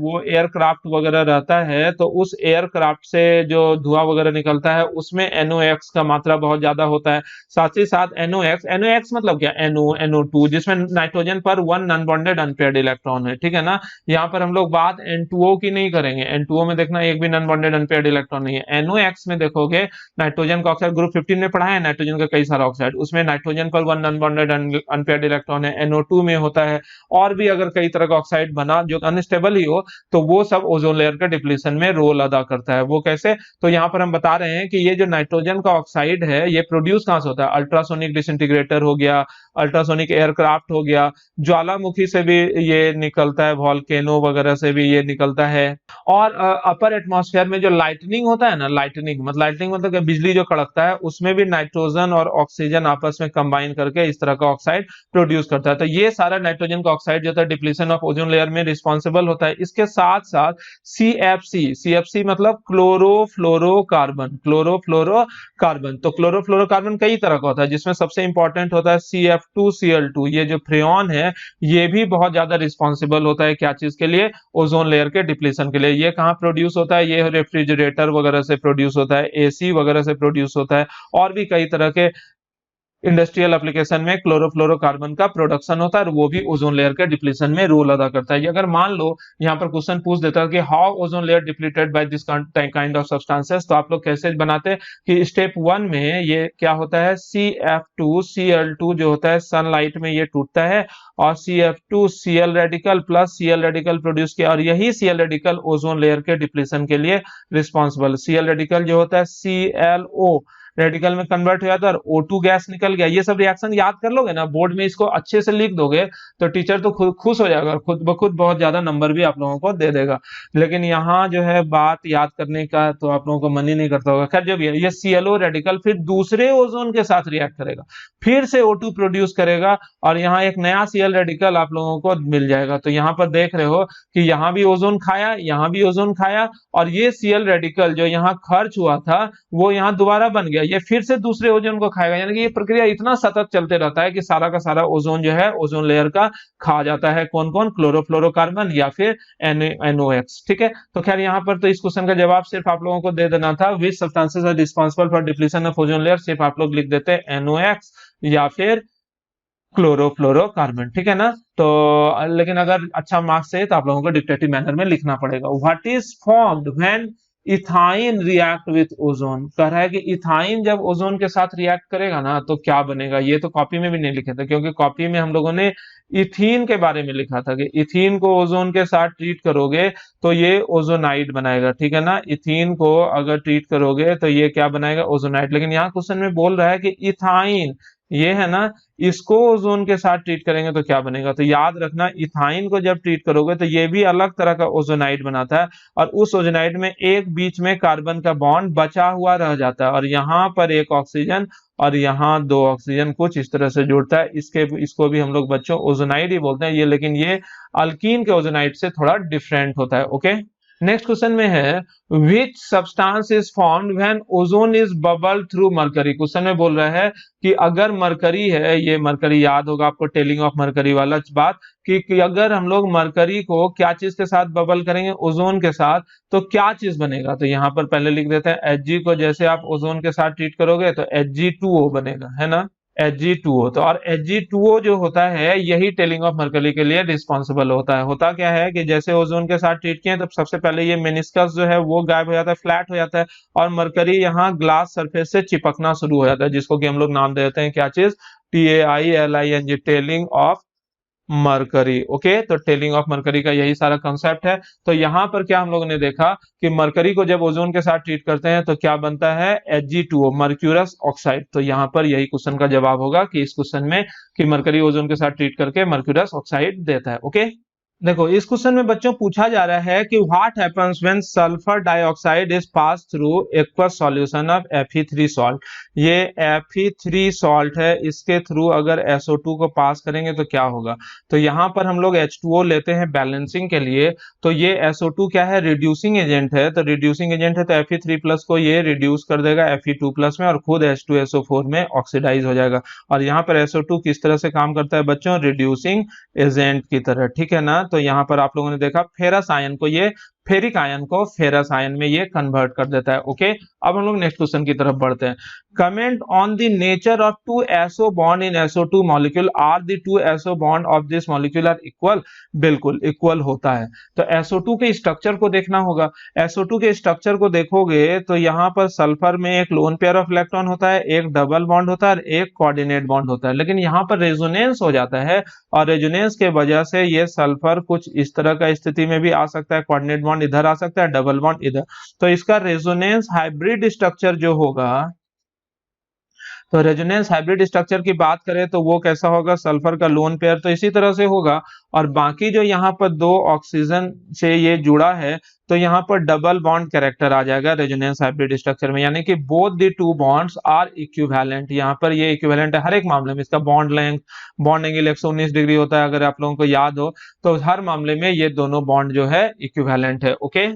वो एयरक्राफ्ट वगैरह रहता है, तो उस एयरक्राफ्ट से जो धुआं वगैरह निकलता है उसमें NOx का मात्रा बहुत ज्यादा होता है। साथ ही साथ NOx मतलब क्या? NO2 जिसमें नाइट्रोजन पर 1 नॉन बॉन्डेड अनपेयर्ड इलेक्ट्रॉन है, ठीक है ना। यहाँ पर हम लोग बात N2O की नहीं करेंगे, N2O में देखना एक भी नॉन बॉन्डेड अनपेयर्ड इलेक्ट्रॉन नहीं है। NOx में देखोगे नाइट्रोजन का ऑक्साइड, ग्रुप 15 में पढ़ा है नाइट्रोजन का कई सारा ऑक्साइड, उसमें नाइट्रोजन पर 1 नॉन बॉन्डेड अनपेयर्ड इलेक्ट्रॉन है, NO2 में होता है। और भी अगर कई तरह का ऑक्साइड बना जो अनस्टेबल ही हो, तो वो सब ओजोन लेयर के डिप्लीशन में रोल अदा करता है। वो कैसे? तो यहाँ पर हम बता रहे हैं कि ये जो नाइट्रोजन का ऑक्साइड है ये प्रोड्यूस कहां से होता है? अल्ट्रासोनिक डिसइंटीग्रेटर हो गया, अल्ट्रासोनिक एयरक्राफ्ट हो गया, ज्वालामुखी से भी ये निकलता है, वॉल्केनो वगैरह से भी ये निकलता है। और अपर एटमॉस्फेयर में जो लाइटनिंग होता है ना, लाइटनिंग मतलब बिजली जो कड़कता है, उसमें भी नाइट्रोजन और ऑक्सीजन आपस में कंबाइन करके इस तरह का ऑक्साइड प्रोड्यूस करता है। तो ये सारा नाइट्रोजन का ऑक्साइड जो था डिप्लीशन ऑफ ओजोन लेयर में रिस्पॉन्सिबल होता है। इसके साथ साथ CFC मतलब क्लोरोफ्लोरोकार्बन, तो क्लोरोफ्लोरोकार्बन कई तरह का होता है, जिसमें सबसे इंपॉर्टेंट होता है CF2Cl2। ये जो फ्रेऑन है ये भी बहुत ज्यादा रिस्पॉन्सिबल होता है क्या चीज के लिए? ओजोन लेयर के डिप्लीशन के लिए। ये कहाँ प्रोड्यूस होता है? ये रेफ्रिजरेटर वगैरह से प्रोड्यूस होता है, AC वगैरह से प्रोड्यूस होता है, और भी कई तरह के इंडस्ट्रियल एप्लीकेशन में क्लोरोफ्लोरोकार्बन का प्रोडक्शन होता है, और वो भी ओजोन लेयर के डिप्लीशन में रोल अदा करता है। अगर मान लो यहाँ पर क्वेश्चन पूछ देता है कि how ozone layer depleted by this kind of substances, तो आप लोग कैसे बनाते कि स्टेप 1 में ये क्या होता है? CF2Cl2 जो होता है सनलाइट में ये टूटता है, और CF2Cl radical plus Cl radical produce किया, और यही Cl रेडिकल ओजोन लेयर के डिप्लीशन के लिए रिस्पॉन्सिबल। Cl रेडिकल जो होता है ClO रेडिकल में कन्वर्ट हो जाता है और O2 गैस निकल गया। ये सब रिएक्शन याद कर लोगे ना, बोर्ड में इसको अच्छे से लिख दोगे तो टीचर तो खुश हो जाएगा, खुद ब खुद बहुत ज्यादा नंबर भी आप लोगों को दे देगा। लेकिन यहाँ जो है बात याद करने का तो आप लोगों को मन ही नहीं करता होगा। खैर, जब ये ClO रेडिकल फिर दूसरे ओजोन के साथ रिएक्ट करेगा, फिर से O2 प्रोड्यूस करेगा, और यहाँ एक नया Cl रेडिकल आप लोगों को मिल जाएगा। तो यहाँ पर देख रहे हो कि यहाँ भी ओजोन खाया, यहाँ भी ओजोन खाया, और ये Cl रेडिकल जो यहाँ खर्च हुआ था वो यहाँ दोबारा बन गया, ये फिर से दूसरे ओजोन को खाएगा। यानी कि ये प्रक्रिया इतना सतत चलते रहता है कि सारा का सारा ओजोन जो है ओजोन लेयर का खा जाता है। कौन कौन? क्लोरोफ्लोरोकार्बन या फिर NOx, ठीक है। तो खैर यहाँ पर तो इस क्वेश्चन का जवाब सिर्फ आप लोगों को दे देना था, which substances are responsible for depletion of ozone layer, सिर्फ आप लोग लिख देते NOx या फिर क्लोरोफ्लोरोकार्बन, ठीक है ना। तो लेकिन अगर अच्छा मार्क्स है तो आप लोगों को डिक्टेटिव मैनर में लिखना पड़ेगा। What is formed when ethyne react with ozone? कह रहा है कि इथाइन जब ओजोन के साथ रिएक्ट करेगा ना तो क्या बनेगा। ये तो कॉपी में भी नहीं लिखे थे, क्योंकि कॉपी में हम लोगों ने इथीन के बारे में लिखा था कि इथीन को ओजोन के साथ ट्रीट करोगे तो ये ओजोनाइड बनाएगा, ठीक है ना। इथीन को अगर ट्रीट करोगे तो ये क्या बनाएगा? ओजोनाइड। लेकिन यहाँ क्वेश्चन में बोल रहा है कि इथाइन ये है ना, इसको ओजोन के साथ ट्रीट करेंगे तो क्या बनेगा। तो याद रखना, इथाइन को जब ट्रीट करोगे तो ये भी अलग तरह का ओजोनाइड बनाता है, और उस ओजोनाइड में एक बीच में कार्बन का बॉन्ड बचा हुआ रह जाता है, और यहाँ पर एक ऑक्सीजन और यहाँ 2 ऑक्सीजन कुछ इस तरह से जुड़ता है। इसको भी हम लोग बच्चों ओजोनाइड ही बोलते हैं ये, लेकिन ये अल्कीन के ओजोनाइड से थोड़ा डिफरेंट होता है। ओके, नेक्स्ट क्वेश्चन में है which substance is formed when ozone is bubble through mercury. Question में बोल रहा है कि अगर मरकरी है, ये मरकरी याद होगा आपको टेलिंग ऑफ मरकरी वाला बात, कि अगर हम लोग मरकरी को क्या चीज के साथ बबल करेंगे? ओजोन के साथ, तो क्या चीज बनेगा। तो यहाँ पर पहले लिख देते हैं Hg को जैसे आप ओजोन के साथ ट्रीट करोगे तो Hg2O बनेगा, है ना, Hg2O। तो और Hg2O जो होता है यही टेलिंग ऑफ मरकरी के लिए रिस्पॉन्सिबल होता है। होता क्या है कि जैसे ओजोन के साथ ट्रीट किए तब सबसे पहले ये मेनिस्कस जो है वो गायब हो जाता है, फ्लैट हो जाता है, और मरकरी यहाँ ग्लास सरफेस से चिपकना शुरू हो जाता है, जिसको कि हम लोग नाम दे देते हैं क्या चीज? TAILING, telling of mercury. Okay, तो टेलिंग ऑफ मरकरी का यही सारा कंसेप्ट है। तो यहाँ पर क्या हम लोगों ने देखा कि मरकरी को जब ओजोन के साथ ट्रीट करते हैं तो क्या बनता है, Ag2O, मर्क्यूरस ऑक्साइड। तो यहाँ पर यही क्वेश्चन का जवाब होगा कि इस क्वेश्चन में कि मरकरी ओजोन के साथ ट्रीट करके मर्क्यूरस ऑक्साइड देता है। ओके, देखो इस क्वेश्चन में बच्चों पूछा जा रहा है कि what happens when sulphur dioxide is pass through aqueous solution of Fe3 salt. ये Fe3 सॉल्ट है, इसके थ्रू अगर SO2 को पास करेंगे तो क्या होगा। तो यहाँ पर हम लोग H2O लेते हैं बैलेंसिंग के लिए। तो ये SO2 क्या है, रिड्यूसिंग एजेंट है। तो रिड्यूसिंग एजेंट है तो Fe3+ को ये रिड्यूस कर देगा Fe2+ में और खुद H2SO4 में ऑक्सीडाइज हो जाएगा। और यहाँ पर SO2 किस तरह से काम करता है बच्चों, रिड्यूसिंग एजेंट की तरह, ठीक है ना। तो यहाँ पर आप लोगों ने देखा फेरस आयन को ये फेरिक आयन को फेरस आयन में ये कन्वर्ट कर देता है। ओके, अब हम लोग नेक्स्ट क्वेश्चन की तरफ बढ़ते हैं। Comment on the nature of 2 SO bond in SO2 molecule, are the 2 SO bond of this molecule are equal. बिल्कुल इक्वल होता है। तो SO2 के स्ट्रक्चर को देखना होगा। SO2 के स्ट्रक्चर को देखोगे तो यहाँ पर सल्फर में एक लोन पेयर ऑफ इलेक्ट्रॉन होता है, एक डबल बॉन्ड होता है और एक कोऑर्डिनेट बॉन्ड होता है। लेकिन यहाँ पर रेजोनेंस हो जाता है और रेजोनेंस के वजह से ये सल्फर कुछ इस तरह का स्थिति में भी आ सकता है, कोऑर्डिनेट बॉन्ड इधर आ सकता है, डबल बॉन्ड इधर। तो इसका रेजोनेंस हाइब्रिड स्ट्रक्चर जो होगा, तो रेजोनेंस हाइब्रिड स्ट्रक्चर की बात करें तो वो कैसा होगा, सल्फर का लोन पेयर तो इसी तरह से होगा और बाकी जो यहाँ पर दो ऑक्सीजन से ये जुड़ा है तो यहाँ पर डबल बॉन्ड कैरेक्टर आ जाएगा रेजोनेंस हाइब्रिड स्ट्रक्चर में, यानी कि both the two bonds are equivalent. यहाँ पर ये इक्विवेलेंट है हर एक मामले में। इसका bond length, bond angle 119 degree होता है अगर आप लोगों को याद हो, तो हर मामले में ये दोनों बॉन्ड जो है इक्विवेलेंट है। ओके,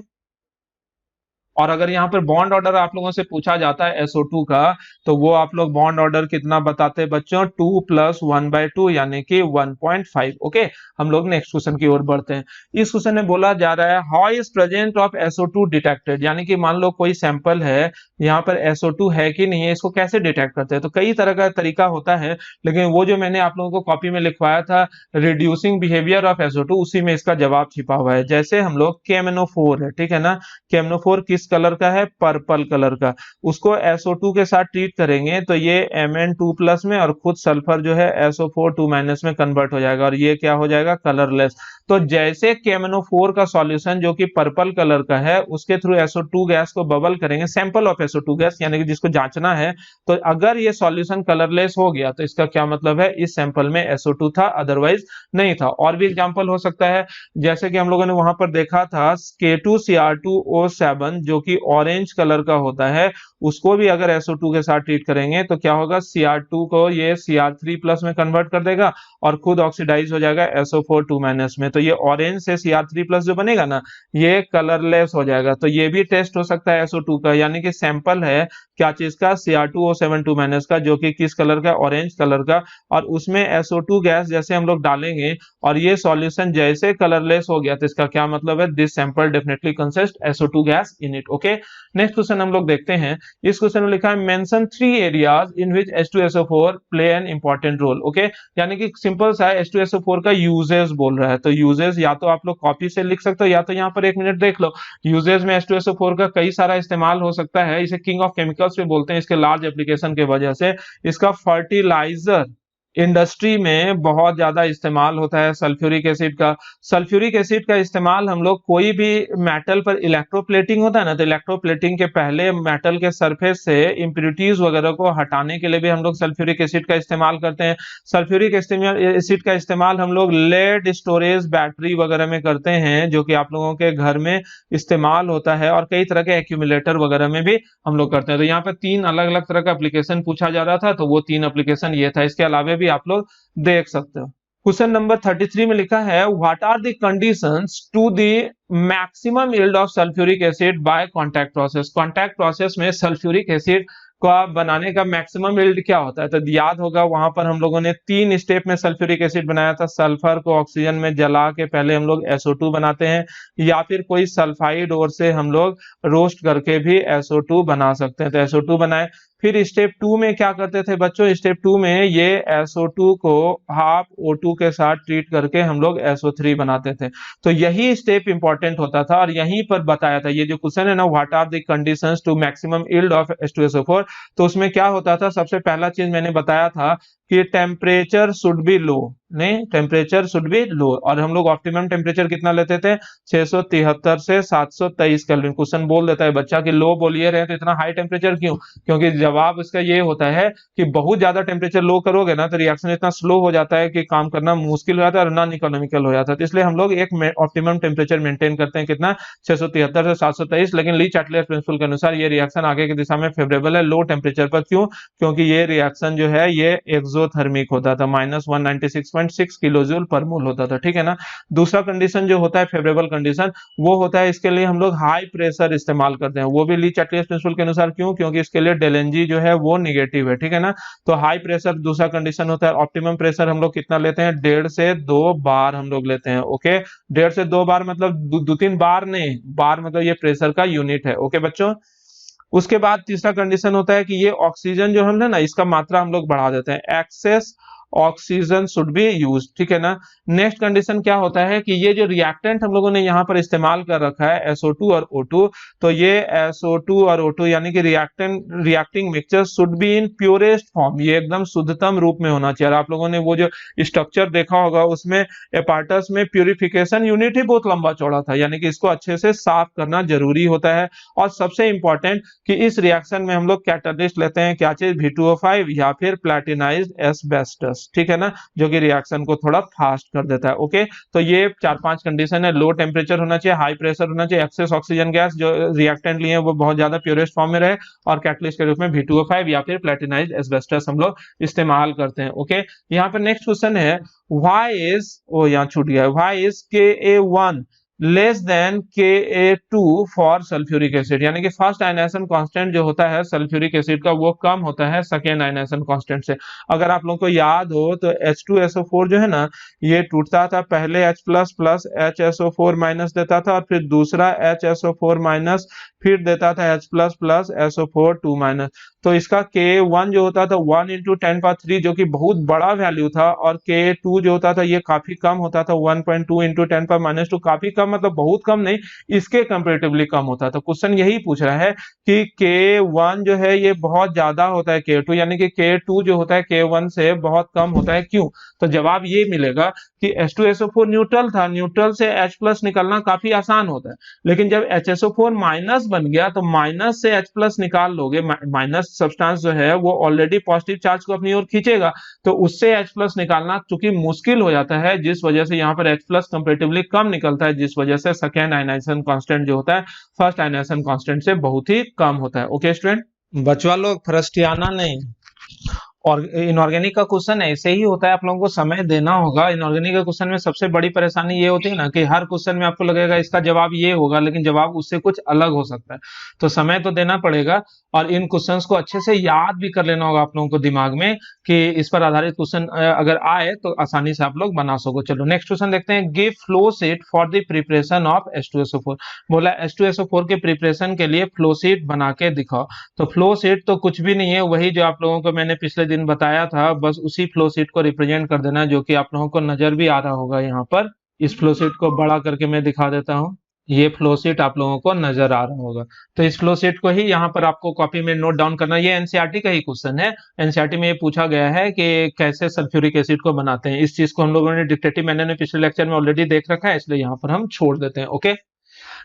और अगर यहाँ पर बॉन्ड ऑर्डर आप लोगों से पूछा जाता है SO2 का, तो वो आप लोग बॉन्ड ऑर्डर कितना बताते हैं बच्चों, 2 + 1/2 यानी कि 1.5। ओके, हम लोग नेक्स्ट क्वेश्चन की ओर बढ़ते हैं। इस क्वेश्चन में बोला जा रहा है how is present of SO2 detected, यानी कि मान लो कोई सैंपल है, यहाँ पर SO2 है कि नहीं है, इसको कैसे डिटेक्ट करते हैं। तो कई तरह का तरीका होता है, लेकिन वो जो मैंने आप लोगों को कॉपी में लिखवाया था रिड्यूसिंग बिहेवियर ऑफ SO2, उसी में इसका जवाब छिपा हुआ है। जैसे हम लोग KMnO4 है, ठीक है ना, KMnO4 किस कलर का है, पर्पल कलर का, उसको SO2 के साथ ट्रीट करेंगे तो ये Mn2+ में और खुद सल्फर जो है SO4 2- में कन्वर्ट हो जाएगा और ये क्या हो जाएगा, कलरलेस। तो जैसे KMnO4 का सॉल्यूशन जो कि पर्पल कलर का है उसके थ्रू SO2 गैस को बबल करेंगे, सैंपल ऑफ SO2 गैस यानी कि जिसको जांचना है, तो अगर ये सॉल्यूशन कलरलेस हो गया तो इसका क्या मतलब है, इस सैंपल में SO2 था, अदरवाइज नहीं था। और भी एग्जांपल हो सकता है, जैसे कि हम लोगों ने वहां पर देखा था K2Cr2O7 जो कि ऑरेंज कलर का होता है, उसको भी अगर SO2 के साथ ट्रीट करेंगे तो क्या होगा, Cr2 को ये Cr3+ में कन्वर्ट कर देगा और खुद ऑक्सीडाइज हो जाएगा SO4 2- में। तो ये ऑरेंज से Cr3+ जो बनेगा ना, ये कलरलेस हो जाएगा। तो ये भी टेस्ट हो सकता है SO2 का, यानी कि सैंपल है क्या चीज का, Cr2O7 2- का, जो कि किस कलर का, ऑरेंज कलर का, और उसमें SO2 गैस जैसे हम लोग डालेंगे और ये सॉल्यूशन जैसे कलरलेस हो गया तो इसका क्या मतलब है, this sample definitely consist SO2 gas in it. Okay, next question हम लोग देखते हैं। इस क्वेश्चन में लिखा है mention 3 areas in which H2SO4 play an important role. Okay, यानी कि सिंपल सा H2SO4 का यूजेस बोल रहा है। तो यूजेस या तो आप लोग कॉपी से लिख सकते हो या तो यहाँ पर 1 मिनट देख लो। यूजेस में H2SO4 का कई सारा इस्तेमाल हो सकता है, इसे किंग ऑफ केमिकल्स भी बोलते हैं इसके लार्ज एप्लीकेशन के वजह से। इसका फर्टिलाइजर इंडस्ट्री में बहुत ज्यादा इस्तेमाल होता है सल्फ्यूरिक एसिड का। सल्फ्यूरिक एसिड का इस्तेमाल हम लोग कोई भी मेटल पर इलेक्ट्रोप्लेटिंग होता है ना, तो इलेक्ट्रोप्लेटिंग के पहले मेटल के सरफेस से इंप्योरिटीज वगैरह को हटाने के लिए भी हम लोग सल्फ्यूरिक एसिड का इस्तेमाल करते हैं। सल्फ्यूरिक एसिड का इस्तेमाल हम लोग लेड स्टोरेज बैटरी वगैरह में करते हैं, जो कि आप लोगों के घर में इस्तेमाल होता है, और कई तरह के एक्यूमुलेटर वगैरह में भी हम लोग करते हैं। तो यहाँ पे 3 अलग अलग तरह का एप्लीकेशन पूछा जा रहा था, तो वो 3 एप्लीकेशन ये था। इसके अलावा भी आप लोग देख सकते हो। क्वेश्चन नंबर 33 में लिखा है what are the conditions to the maximum yield of sulphuric acid by contact process. Contact process में सल्फ्यूरिक एसिड को बनाने का मैक्सिमम यील्ड क्या होता है। तो याद होगा वहां पर हम लोगों ने 3 स्टेप में सल्फ्यूरिक एसिड बनाया था। सल्फर को ऑक्सीजन में जला के पहले हम लोग SO2 बनाते हैं, या फिर कोई सल्फाइड और से हम लोग रोस्ट करके भी SO2 बना सकते हैं। तो SO2 बनाए, फिर स्टेप 2 में क्या करते थे बच्चों, स्टेप 2 में ये SO2 को हाफ O2 के साथ ट्रीट करके हम लोग SO3 बनाते थे। तो यही स्टेप इंपॉर्टेंट होता था और यहीं पर बताया था। ये जो क्वेश्चन है ना, what are the conditions to maximum yield of H2SO4, तो उसमें क्या होता था, सबसे पहला चीज मैंने बताया था कि टेम्परेचर शुड बी लो, नहीं टेम्परेचर शुड बी लो, और हम लोग ऑप्टिमम टेम्परेचर कितना लेते थे 673 से 723 केल्विन। क्वेश्चन बोल देता है बच्चा कि लो बोलिए रहे तो इतना हाई टेम्परेचर क्यों, क्योंकि जवाब इसका ये होता है कि बहुत ज्यादा टेम्परेचर लो करोगे ना तो रिएक्शन इतना स्लो हो जाता है कि काम करना मुश्किल हो जाता है और नॉन इकोनॉमिकल हो जाता है। तो इसलिए हम लोग एक ऑप्टिमम टेम्परेचर मेंटेन करते हैं, कितना 673 से 723। लेकिन ली चैटलियर प्रिंसिपल के अनुसार ये रिएक्शन आगे की दिशा में फेवरेबल है लो टेम्परेचर पर। क्यों, क्योंकि ये रिएक्शन जो है ये एक्सोथर्मिक होता था, -196.6 किलो जूल पर मोल होता था, ठीक है ना। दूसरा कंडीशन जो होता है फेवरेबल कंडीशन, वो होता है इसके लिए हम लोग हाई प्रेशर इस्तेमाल करते हैं, वो भी ली चैटलियर प्रिंसिपल के अनुसार। क्यों, क्योंकि इसके लिए डेल एन जी जो है वो निगेटिव है, ठीक है ना। तो हाई प्रेशर दूसरा कंडीशन होता है। ऑप्टिमम प्रेशर हम लोग कितना लेते हैं 1.5 से 2 बार हम लोग लेते हैं, ओके। 1.5 से 2 बार मतलब 2-3 बार नहीं, बार मतलब ये प्रेशर का यूनिट है, ओके बच्चों। उसके बाद तीसरा कंडीशन होता है कि ये ऑक्सीजन जो हम ना इसका मात्रा हम लोग बढ़ा देते हैं, excess oxygen should be use, ठीक है ना। नेक्स्ट कंडीशन क्या होता है कि ये जो रिएक्टेंट हम लोगों ने यहाँ पर इस्तेमाल कर रखा है SO2 और O2, तो ये SO2 और O2 यानी कि reacting mixture should be in purest form, ये एकदम शुद्धतम रूप में होना चाहिए। और आप लोगों ने वो जो स्ट्रक्चर देखा होगा उसमें एपार्टस में प्यूरिफिकेशन यूनिट ही बहुत लंबा चौड़ा था, यानी कि इसको अच्छे से साफ करना जरूरी होता है। और सबसे इंपॉर्टेंट कि इस रिएक्शन में हम लोग कैटालिस्ट लेते हैं, क्या चीज V2O5 या फिर प्लैटिनाइज्ड एस्बेस्टस, ठीक है ना, जो कि रिएक्शन को थोड़ा फास्ट कर देता है, ओके। तो ये 4-5 कंडीशन है, लो टेम्परेचर होना चाहिए, हाई प्रेशर होना चाहिए, एक्सेस ऑक्सीजन गैस जो रिएक्टेंट लिए वो बहुत ज्यादा प्योरेस्ट फॉर्म में रहे, और कैटलिस्ट के रूप में V2O5 या फिर प्लैटिनाइज्ड एस्बेस्टस हम लोग इस्तेमाल करते हैं, ओके। यहाँ पर नेक्स्ट क्वेश्चन है यहाँ छूट गया, why is Ka1 less than Ka2 for sulphuric acid, यानी कि फर्स्ट आयनाइजेशन कांस्टेंट जो होता है सल्फ्यूरिक एसिड का वो कम होता है सेकेंड आयनाइजेशन कांस्टेंट से। अगर आप लोगों को याद हो तो H2SO4 जो है ना ये टूटता था, पहले H plus plus HSO4 minus देता था, और फिर दूसरा HSO4 माइनस फिर देता था H plus plus SO4 2 minus. तो इसका K1 जो होता था 1 × 10⁻³ जो कि बहुत बड़ा वैल्यू था, और K2 जो होता था ये काफी कम होता था 1.2 × 10⁻², काफी कम मतलब बहुत कम नहीं, इसके कंपेरेटिवली कम होता था। क्वेश्चन यही पूछ रहा है कि K1 जो है ये बहुत ज्यादा होता है K2, यानी कि K2 जो होता है K1 से बहुत कम होता है, क्यों। तो जवाब ये मिलेगा कि H2SO4 न्यूट्रल था, न्यूट्रल से H प्लस निकालना काफी आसान होता है, लेकिन जब HSO4 माइनस बन गया तो माइनस से H प्लस निकाल लोगे, माइनस सब्सटेंस जो है वो ऑलरेडी पॉजिटिव चार्ज को अपनी ओर खींचेगा, तो उससे H प्लस निकालना चूंकि मुश्किल हो जाता है, जिस वजह से यहाँ पर H प्लस कंपेरेटिवली कम निकलता है, जिस वजह से सेकेंड आयनाइजेशन कांस्टेंट जो होता है फर्स्ट आयनाइजेशन कांस्टेंट से बहुत ही कम होता है, ओके स्टूडेंट। बचवा लोग फ्रस्टियाना नहीं, और इनऑर्गेनिक का क्वेश्चन ऐसे ही होता है, आप लोगों को समय देना होगा। इनऑर्गेनिक का क्वेश्चन में सबसे बड़ी परेशानी ये होती है ना कि हर क्वेश्चन में आपको लगेगा इसका जवाब ये होगा, लेकिन जवाब उससे कुछ अलग हो सकता है, तो समय तो देना पड़ेगा। और इन क्वेश्चंस को अच्छे से याद भी कर लेना होगा आप लोगों को दिमाग में कि इस पर आधारित क्वेश्चन अगर आए तो आसानी से आप लोग बना सको। चलो नेक्स्ट क्वेश्चन देखते हैं, give flow sheet for the preparation of H2SO4। बोला H2SO4 के प्रिपरेशन के लिए फ्लो शीट बना के दिखाओ। तो फ्लो शीट तो कुछ भी नहीं है, वही जो आप लोगों को मैंने पिछले दिन बताया था, बस उसी फ्लो शीट को रिप्रेजेंट कर देना, जो कि आप लोगों को नजर भी आ रहा होगा यहाँ पर। इस फ्लो शीट को बड़ा करके मैं दिखा देता हूँ, ये फ्लो शीट आप लोगों को नजर आ रहा होगा। तो इस फ्लो शीट को ही यहाँ पर आपको कॉपी में नोट डाउन करना है। ये एनसीईआरटी का ही क्वेश्चन है, एनसीईआरटी में ये पूछा गया है कि कैसे सल्फ्यूरिक एसिड को बनाते हैं। इस चीज को हम लोगों ने डिक्टेटिव मैनर में पिछले लेक्चर में ऑलरेडी देख रखा है, इसलिए यहाँ पर हम छोड़ देते हैं, ओके।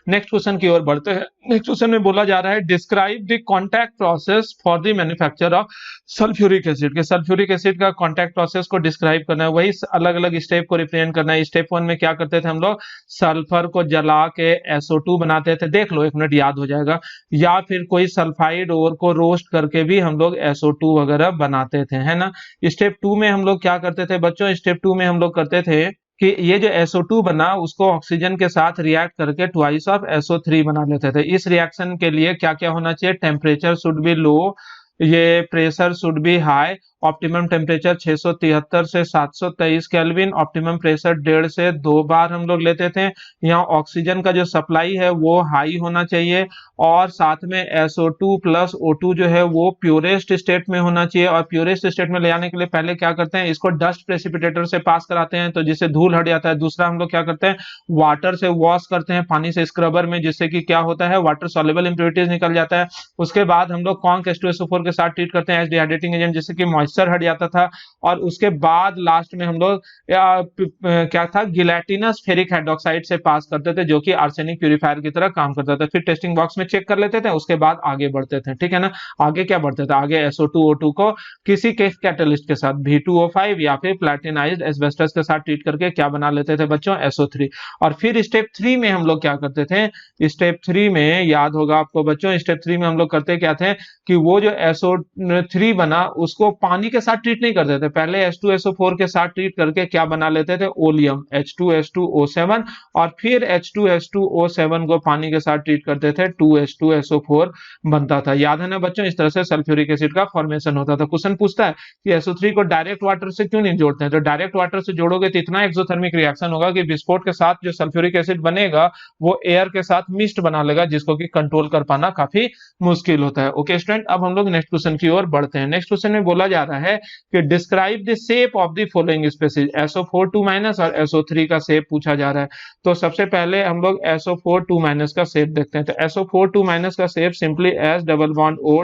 नेक्स्ट क्वेश्चन की ओर बढ़ते हैं। नेक्स्ट क्वेश्चन में बोला जा रहा है, describe the contact process for the manufacture of sulphuric acid के सल्फ्यूरिक एसिड का कांटेक्ट प्रोसेस को डिस्क्राइब करना है, वही अलग अलग स्टेप को रिप्रेजेंट करना है। स्टेप 1 में क्या करते थे हम लोग, सल्फर को जला के SO2 बनाते थे, देख लो 1 मिनट याद हो जाएगा, या फिर कोई सल्फाइड ओर को रोस्ट करके भी हम लोग SO2 वगैरह बनाते थे, है ना। स्टेप 2 में हम लोग क्या करते थे बच्चों, स्टेप 2 में हम लोग करते थे कि ये जो SO2 बना उसको ऑक्सीजन के साथ रिएक्ट करके ट्वाइस ऑफ SO3 बना लेते थे। इस रिएक्शन के लिए क्या क्या होना चाहिए, टेम्परेचर शुड बी लो, ये pressure should be high, optimum temperature 673 से 723 केल्विन, ऑप्टिमम प्रेशर 1.5 से 2 बार हम लोग लेते थे। यहाँ ऑक्सीजन का जो सप्लाई है वो हाई होना चाहिए, और साथ में SO2 प्लस O2 जो है वो प्योरेस्ट स्टेट में होना चाहिए। और प्योरेस्ट स्टेट में ले जाने के लिए पहले क्या करते हैं, इसको डस्ट प्रेसिपिटेटर से पास कराते हैं, तो जिससे धूल हट जाता है। दूसरा हम लोग क्या करते हैं, वाटर से वॉश करते हैं, पानी से स्क्रबर में, जिससे कि क्या होता है, वाटर सॉल्युबल इंप्योरिटीज निकल जाता है। उसके बाद हम लोग कॉन्क H2SO4 SO4 के साथ ट्रीट करते हैं एज डिहाइड्रेटिंग एजेंट, जिससे कि मॉइस्चर हट जाता था। और उसके बाद लास्ट में हम लोग क्या था, गिलेटिनस फेरिक हाइड्रोक्साइड से पास करते थे, जो कि आर्सेनिक प्यूरिफायर की तरह काम करता था। फिर टेस्टिंग बॉक्स में चेक कर लेते थे, उसके बाद आगे बढ़ते थे, ठीक है ना। आगे क्या बढ़ते थे, आगे SO2O2 को किसी के कैटलिस्ट के साथ V2O5 या फिर प्लैटिनाइज्ड एस्बेस्टस के साथ ट्रीट करके क्या बना लेते थे बच्चों, SO3। और फिर स्टेप 3 में हम लोग क्या करते थे, स्टेप 3 में याद होगा आपको बच्चों, स्टेप 3 में हम लोग करते क्या थे कि वो जो SO3 बना उसको पानी के साथ ट्रीट नहीं करते थे, पहले H2SO4 के साथ ट्रीट करके क्या बना लेते थे, ओलियम H2H2O7, और फिर H2H2O7 को पानी के साथ ट्रीट करते थे, 2H2SO4 बनता था। याद है ना बच्चों, इस तरह से सल्फ्यूरिक एसिड का फॉर्मेशन होता था। क्वेश्चन पूछता है कि SO3 को डायरेक्ट वाटर से क्यों नहीं जोड़ते हैं, तो डायरेक्ट वाटर से जोड़ोगे तो इतना एक्सोथर्मिक रिएक्शन होगा कि विस्फोट के साथ जो सल्फ्यूरिक एसिड बनेगा वो एयर के साथ मिस्ट बना लेगा, जिसको कि कंट्रोल कर पाना काफी मुश्किल होता है। ओके स्टूडेंट, अब हम लोग नेक्स्ट क्वेश्चन की ओर बढ़ते हैं। नेक्स्ट क्वेश्चन में बोला जा रहा है कि describe the shape of the following species, SO4 2- और SO3 का शेप पूछा जा रहा है। तो सबसे पहले हम लोग SO4 2- का शेप देखते हैं। तो SO4 2- का shape simply S double bond O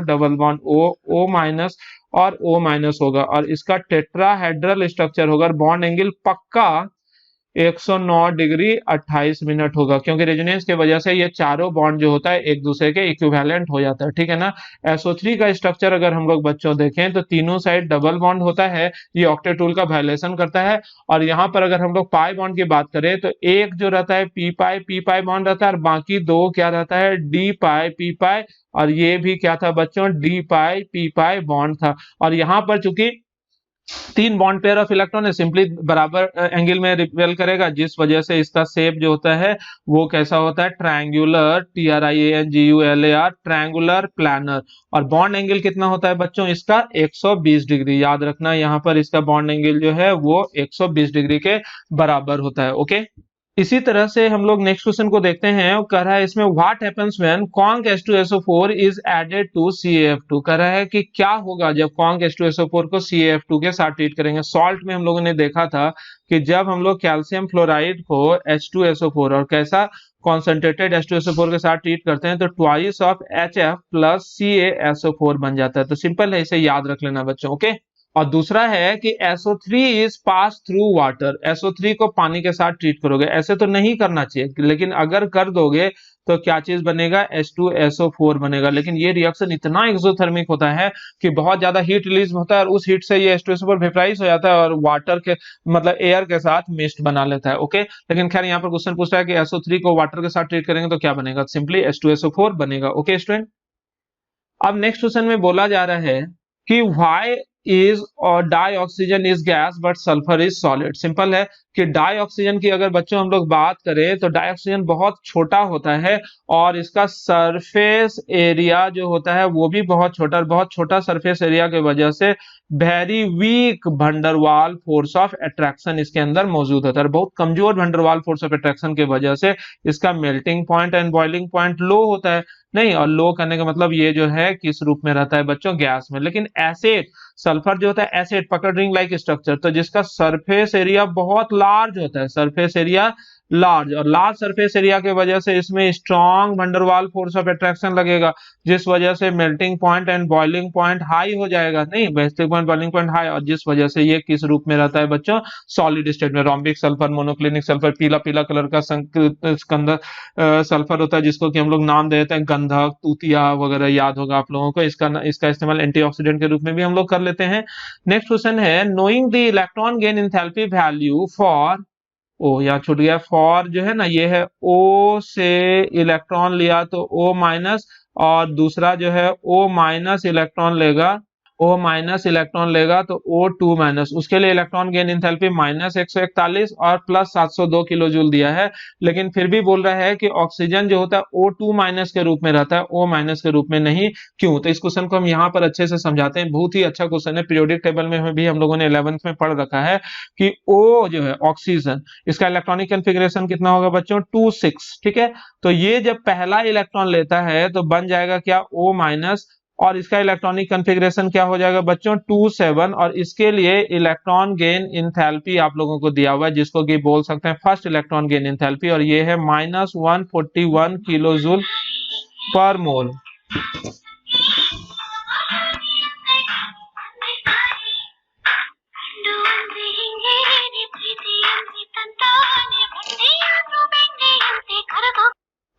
O- और O- होगा, और इसका टेट्राहेड्रल स्ट्रक्चर होगा, बॉन्ड एंगल पक्का 109 डिग्री 28 मिनट होगा, क्योंकि रेजोनेंस की वजह से ये चारों बॉन्ड जो होता है एक दूसरे के इक्विवेलेंट हो जाता है, ठीक है ना। SO3 का स्ट्रक्चर अगर हम लोग बच्चों देखें तो तीनों साइड डबल बॉन्ड होता है, ये ऑक्टेट रूल का वायलेशन करता है। और यहाँ पर अगर हम लोग पाई बॉन्ड की बात करें तो एक जो रहता है पी पाई बॉन्ड रहता है, और बाकी दो क्या रहता है, डी पाई पी पाई, और ये भी क्या था बच्चों, डी पाई पी पाई बॉन्ड था। और यहाँ पर चूंकि 3 बॉन्ड पेयर ऑफ इलेक्ट्रॉन है, सिंपली बराबर एंगल में रिपेल करेगा, जिस वजह से इसका शेप जो होता है वो कैसा होता है, ट्रायंगुलर, TRIANGULAR, ट्रायंगुलर प्लानर। और बॉन्ड एंगल कितना होता है बच्चों इसका, 120 डिग्री। याद रखना यहाँ पर इसका बॉन्ड एंगल जो है वो 120 डिग्री के बराबर होता है। ओके, इसी तरह से हम लोग नेक्स्ट क्वेश्चन को देखते हैं। वो कह रहा है इसमें what happens when conc H2SO4 is added to CaF2। कह रहा है कि क्या होगा जब कॉन्क H2SO4 को CaF2 के साथ ट्रीट करेंगे। सॉल्ट में हम लोगों ने देखा था कि जब हम लोग कैल्शियम फ्लोराइड को H2SO4 और कैसा कॉन्सेंट्रेटेड H2SO4 के साथ ट्रीट करते हैं तो twice of HF plus CaSO4 बन जाता है। तो सिंपल है, इसे याद रख लेना बच्चों। ओके, और दूसरा है कि SO3 is pass through water. SO3 को पानी के साथ ट्रीट करोगे, ऐसे तो नहीं करना चाहिए, लेकिन अगर कर दोगे तो क्या चीज बनेगा, H2SO4 बनेगा। लेकिन ये रिएक्शन इतना एक्सोथर्मिक होता है कि बहुत ज्यादा हीट रिलीज होता है, और उस हीट से ये H2SO4 वेपराइज हो जाता है और वाटर के मतलब एयर के साथ मिस्ट बना लेता है। ओके, लेकिन खैर यहाँ पर क्वेश्चन पूछ रहा है कि SO3 को वाटर के साथ ट्रीट करेंगे तो क्या बनेगा, सिंपली H2SO4 बनेगा। ओके स्टूडेंट, अब नेक्स्ट क्वेश्चन में बोला जा रहा है कि व्हाई इज और dioxygen is gas but sulphur is solid. Simple है कि डाई ऑक्सीजन की अगर बच्चों हम लोग बात करें तो डाई ऑक्सीजन बहुत छोटा होता है, और इसका सरफेस एरिया जो होता है वो भी बहुत छोटा, और बहुत छोटा सरफेस एरिया की वजह से very weak van der Waals force of attraction इसके अंदर मौजूद होता है। बहुत कमजोर वंडरवाल फोर्स ऑफ अट्रैक्शन की वजह से इसका melting point and boiling point low होता है। नहीं, और लो करने का मतलब ये जो है किस रूप में रहता है बच्चों, गैस में। लेकिन एसिड, सल्फर जो होता है एसिड, पकड़ रिंग लाइक स्ट्रक्चर, तो जिसका सरफेस एरिया बहुत लार्ज होता है, सरफेस एरिया लार्ज, और लार्ज सरफेस एरिया की वजह से इसमें strong van der Waals force of attraction लगेगा, जिस वजह से melting point and boiling point high हो जाएगा। नहीं, melting point boiling point high, और जिस वजह से ये किस रूप में रहता है बच्चों, सॉलिड स्टेट में। रोम्बिक सल्फर, मोनोक्लिनिक सल्फर, पीला पीला कलर का स्कंदर सल्फर होता है, जिसको कि हम लोग नाम देते हैं गंधक, तूतिया वगैरह, याद होगा आप लोगों को। इसका इस्तेमाल एंटीऑक्सीडेंट के रूप में भी हम लोग कर लेते हैं। नेक्स्ट क्वेश्चन है, knowing the electron gain enthalpy value for O, यहाँ छूट गया, फॉर जो है ना ये है O से इलेक्ट्रॉन लिया तो O-, और दूसरा जो है O- इलेक्ट्रॉन लेगा, O- इलेक्ट्रॉन लेगा तो O2-, उसके लिए इलेक्ट्रॉन गेन एंथैल्पी -141 और प्लस 702 किलो जूल दिया है। लेकिन फिर भी बोल रहा है कि ऑक्सीजन जो होता है O2- के रूप में रहता है, O- के रूप में नहीं। क्यों, तो इस क्वेश्चन को हम यहाँ पर अच्छे से समझाते हैं। बहुत ही अच्छा क्वेश्चन है, पीरियोडिक टेबल में भी हम लोगों ने 11th में पढ़ रखा है कि O जो है ऑक्सीजन, इसका इलेक्ट्रॉनिक कॉन्फ़िगरेशन कितना होगा बच्चों, 2-6। ठीक है, तो ये जब पहला इलेक्ट्रॉन लेता है तो बन जाएगा क्या, O-, और इसका इलेक्ट्रॉनिक कॉन्फ़िगरेशन क्या हो जाएगा बच्चों, 2-7। और इसके लिए इलेक्ट्रॉन गेन एंथैल्पी आप लोगों को दिया हुआ है, जिसको कि बोल सकते हैं फर्स्ट इलेक्ट्रॉन गेन एंथैल्पी, और ये है -141 किलो जूल पर मोल।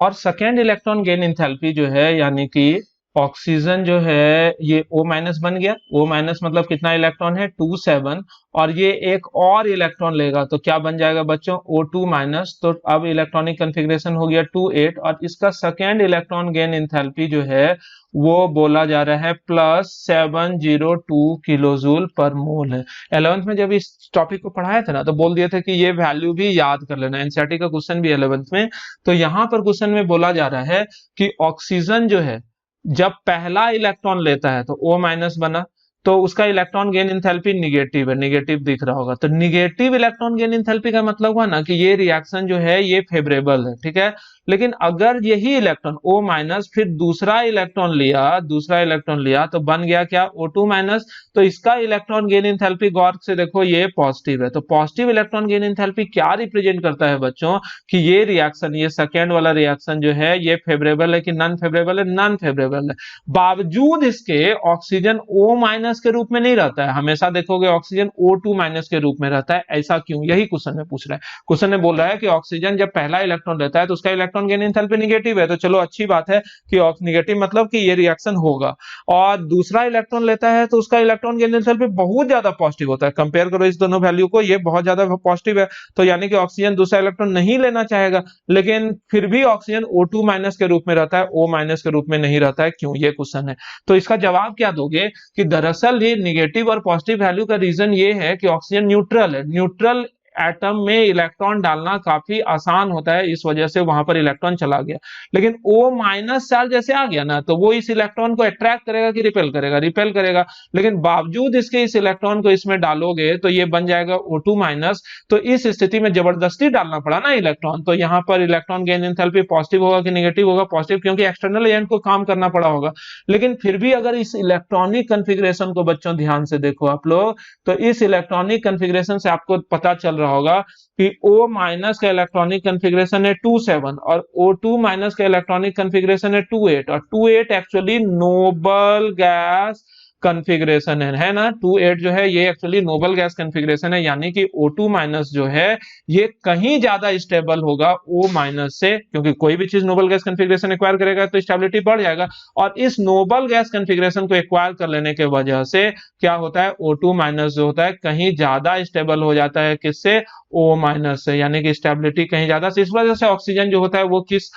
और सेकेंड इलेक्ट्रॉन गेन इंथैल्पी जो है यानी कि ऑक्सीजन जो है ये O माइनस बन गया। O माइनस मतलब कितना इलेक्ट्रॉन है 2 7, और ये एक और इलेक्ट्रॉन लेगा तो क्या बन जाएगा बच्चों O2 माइनस। तो अब इलेक्ट्रॉनिक कन्फिग्रेशन हो गया 2 8, और इसका सेकेंड इलेक्ट्रॉन गेन इंथैल्पी जो है वो बोला जा रहा है +702 किलोजूल पर मोल है। 11th में जब इस टॉपिक को पढ़ाया था ना तो बोल दिए थे कि ये वैल्यू भी याद कर लेना, एनसीईआरटी का क्वेश्चन भी 11th में। तो यहाँ पर क्वेश्चन में बोला जा रहा है कि ऑक्सीजन जो है जब पहला इलेक्ट्रॉन लेता है तो O माइनस बना, तो उसका इलेक्ट्रॉन गेन इंथैल्पी निगेटिव है, निगेटिव दिख रहा होगा। तो निगेटिव इलेक्ट्रॉन गेन इंथैल्पी का मतलब हुआ ना कि ये रिएक्शन जो है ये फेवरेबल है, ठीक है। लेकिन अगर यही इलेक्ट्रॉन O माइनस फिर दूसरा इलेक्ट्रॉन लिया तो बन गया क्या O2 माइनस। तो इसका इलेक्ट्रॉन गेन इंथैल्पी गौर से देखो ये पॉजिटिव है। तो पॉजिटिव इलेक्ट्रॉन गेन इंथैल्पी क्या रिप्रेजेंट करता है बच्चों कि ये रिएक्शन, ये सेकेंड वाला रिएक्शन जो है ये फेवरेबल है कि नॉन फेवरेबल है, नॉन फेवरेबल है। बावजूद इसके ऑक्सीजन O माइनस के रूप में नहीं रहता है, हमेशा देखोगे ऑक्सीजन O2 माइनस के रूप में रहता है। ऐसा क्यों, यही क्वेश्चन में पूछ रहा है। क्वेश्चन में बोल रहा है कि ऑक्सीजन जब पहला इलेक्ट्रॉन लेता है तो उसका इलेक्ट्रॉन गेन इंथैल्पी निगेटिव है, तो चलो अच्छी बात है कि निगेटिव मतलब कि ये रिएक्शन होगा। और दूसरा इलेक्ट्रॉन लेता है तो उसका इलेक्ट्रॉन गेन इंथैल्पी बहुत ज्यादा पॉजिटिव होता है। कंपेयर करो इस दोनों वैल्यू को, ये बहुत ज्यादा पॉजिटिव है। तो यानी कि ऑक्सीजन दूसरा इलेक्ट्रॉन नहीं लेना चाहेगा, लेकिन फिर भी ऑक्सीजन O2 माइनस के रूप में रहता है, O माइनस के रूप में नहीं रहता है। क्यों, ये क्वेश्चन है। तो इसका जवाब क्या दोगे कि दरअसल ये निगेटिव और पॉजिटिव वैल्यू का रीजन ये है कि ऑक्सीजन न्यूट्रल है। न्यूट्रल एटम में इलेक्ट्रॉन डालना काफी आसान होता है, इस वजह से वहां पर इलेक्ट्रॉन चला गया। लेकिन O माइनस चार्ज जैसे आ गया ना तो वो इस इलेक्ट्रॉन को अट्रैक्ट करेगा कि रिपेल करेगा, रिपेल करेगा। लेकिन बावजूद इसके इस इलेक्ट्रॉन को इसमें डालोगे तो ये बन जाएगा O2 माइनस। तो इस स्थिति में जबरदस्ती डालना पड़ा ना इलेक्ट्रॉन, तो यहाँ पर इलेक्ट्रॉन गेन एंथैल्पी पॉजिटिव होगा कि नेगेटिव होगा? पॉजिटिव, क्योंकि एक्सटर्नल एजेंट को काम करना पड़ा होगा। लेकिन फिर भी अगर इस इलेक्ट्रॉनिक कन्फिग्रेशन को बच्चों ध्यान से देखो आप लोग, तो इस इलेक्ट्रॉनिक कन्फिग्रेशन से आपको पता चल रहा होगा कि O माइनस का इलेक्ट्रॉनिक कन्फिग्रेशन है 2 7 और O2 माइनस का इलेक्ट्रॉनिक कन्फिग्रेशन है 2 8, और 2 8 एक्चुअली नोबल गैस कन्फिग्रेशन है ना। 2 8 जो है ये एक्चुअली नोबल गैस कन्फिग्रेशन है, यानी कि O2 माइनस जो है ये कहीं ज्यादा स्टेबल होगा O माइनस से, क्योंकि कोई भी चीज नोबल गैस कन्फिग्रेशन एक्वायर करेगा तो स्टेबिलिटी बढ़ जाएगा। और इस नोबल गैस कन्फिग्रेशन को एक्वायर कर लेने के वजह से क्या होता है, O2 माइनस जो होता है कहीं ज्यादा स्टेबल हो जाता है, किससे? O माइनस से, यानी कि स्टेबिलिटी कहीं ज्यादा से। इस वजह से ऑक्सीजन जो होता है वो किस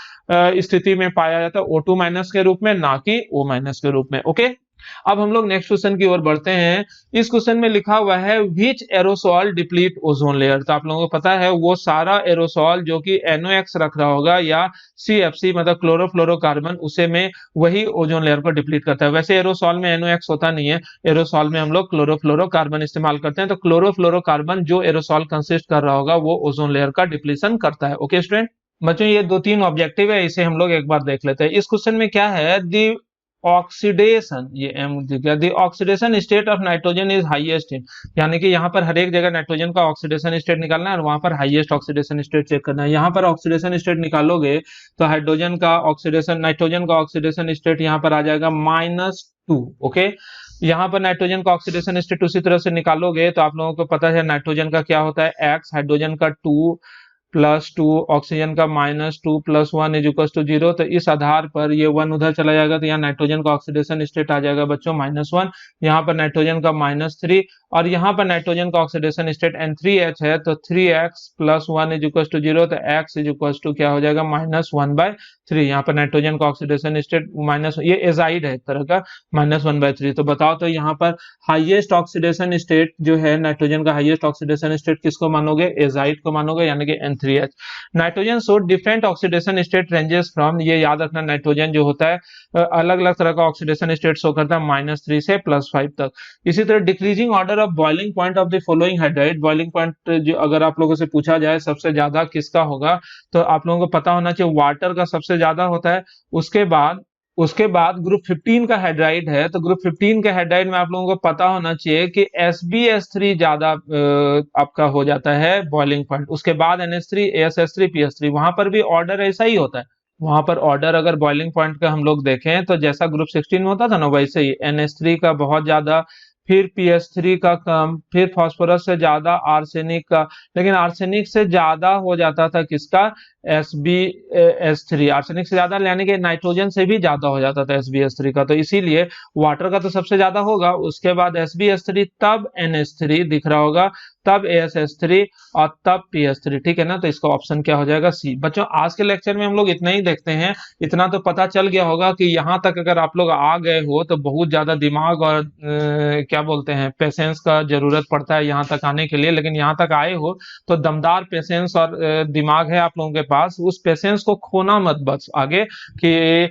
स्थिति में पाया जाता है? O2 माइनस के रूप में, ना कि O माइनस के रूप में। ओके, अब हम लोग नेक्स्ट क्वेश्चन की ओर बढ़ते हैं। इस क्वेश्चन में लिखा हुआ है विच एरोसॉल डिप्लीट ओजोन लेयर। तो आप लोगों को पता है वो सारा एरोसॉल जो कि NOx रख रहा होगा या CFC मतलब क्लोरोफ्लोरोकार्बन, उसे में वही ओजोन लेयर को डिप्लीट करता है। वैसे एरोसॉल में NOx होता नहीं है, एरोसॉल में हम लोग क्लोरोफ्लोरोकार्बन इस्तेमाल करते हैं। तो क्लोरोफ्लोरोकार्बन जो एरोसॉल कंसिस्ट कर रहा होगा वो ओजोन लेयर का डिप्लीशन करता है। ओके स्टूडेंट, बच्चों ये 2-3 ऑब्जेक्टिव है, इसे हम लोग एक बार देख लेते हैं। इस क्वेश्चन में क्या है, दी ऑक्सीडेशन, ये एम दिया, the oxidation state of nitrogen is highest in, यानी कि यहाँ पर हर एक जगह नाइट्रोजन का ऑक्सीडेशन स्टेट निकालना है और वहां पर हाईएस्ट ऑक्सीडेशन स्टेट चेक करना है। यहाँ पर ऑक्सीडेशन स्टेट निकालोगे तो हाइड्रोजन का ऑक्सीडेशन, नाइट्रोजन का ऑक्सीडेशन स्टेट यहाँ पर आ जाएगा -2। ओके, यहाँ पर नाइट्रोजन का ऑक्सीडेशन स्टेट उसी तरह से निकालोगे तो आप लोगों को पता है नाइट्रोजन का क्या होता है x, हाइड्रोजन का 2 + 2, ऑक्सीजन का -2 + 1 = 0। तो इस आधार पर ये 1 उधर चला जाएगा तो यहाँ नाइट्रोजन का ऑक्सीडेशन स्टेट आ जाएगा बच्चों -1। यहाँ पर नाइट्रोजन का -3 और यहाँ पर नाइट्रोजन का ऑक्सीडेशन स्टेट N3H है तो 3x + 1 = 0। तो x क्या हो जाएगा, -1/3। यहाँ पर नाइट्रोजन का ऑक्सीडेशन स्टेट माइनस, ये एजाइड है एक तरह का, -1/3। तो बताओ तो यहाँ पर हाईएस्ट ऑक्सीडेशन स्टेट जो है नाइट्रोजन का हाईएस्ट ऑक्सीडेशन स्टेट किसको मानोगे? एजाइड को मानोगे, यानी कि N3H। Nitrogen show different oxidation state ranges from, ये याद रखना नाइट्रोजन जो होता है अलग अलग तरह का ऑक्सीडेशन स्टेट शो करता है -3 से +5 तक। इसी तरह decreasing order of boiling point of the following hydride, boiling point जो अगर आप लोगों से पूछा जाए सबसे ज्यादा किसका होगा तो आप लोगों को पता होना चाहिए वाटर का सबसे ज्यादा होता है। उसके बाद ग्रुप 15 का हाइड्राइड है, तो ग्रुप 15 के हाइड्राइड में आप लोगों को पता होना चाहिए कि SbS3 ज्यादा आपका हो जाता है बॉइलिंग पॉइंट। उसके बाद NH3, ASS3, PH3, वहां पर भी ऑर्डर ऐसा ही होता है। वहां पर ऑर्डर अगर बॉइलिंग पॉइंट का हम लोग देखें तो जैसा ग्रुप 16 में होता था ना, वैसे ही NH3 का बहुत ज्यादा, फिर PH3 का कम, फिर फास्फोरस से ज्यादा, आर्सेनिक का। लेकिन आर्सेनिक से ज्यादा हो जाता था किसका? SbS3, आर्सेनिक से ज्यादा यानी कि नाइट्रोजन से भी ज्यादा हो जाता था SbS3 का, तो इसीलिए वाटर का तो सबसे ज्यादा होगा, उसके बाद SbS3, तब NH3 दिख रहा होगा, तब ASH3 और तब PS3, ठीक है ना। तो इसका ऑप्शन क्या हो जाएगा? सी। बच्चों आज के लेक्चर में हम लोग इतना ही देखते हैं, इतना तो पता चल गया होगा कि यहाँ तक अगर आप लोग आ गए हो तो बहुत ज्यादा दिमाग और क्या बोलते हैं पेशेंस का जरूरत पड़ता है यहाँ तक आने के लिए, लेकिन यहाँ तक आए हो तो दमदार पेशेंस और दिमाग है आप लोगों के पास, उस पेशेंस को खोना मत बस आगे, कि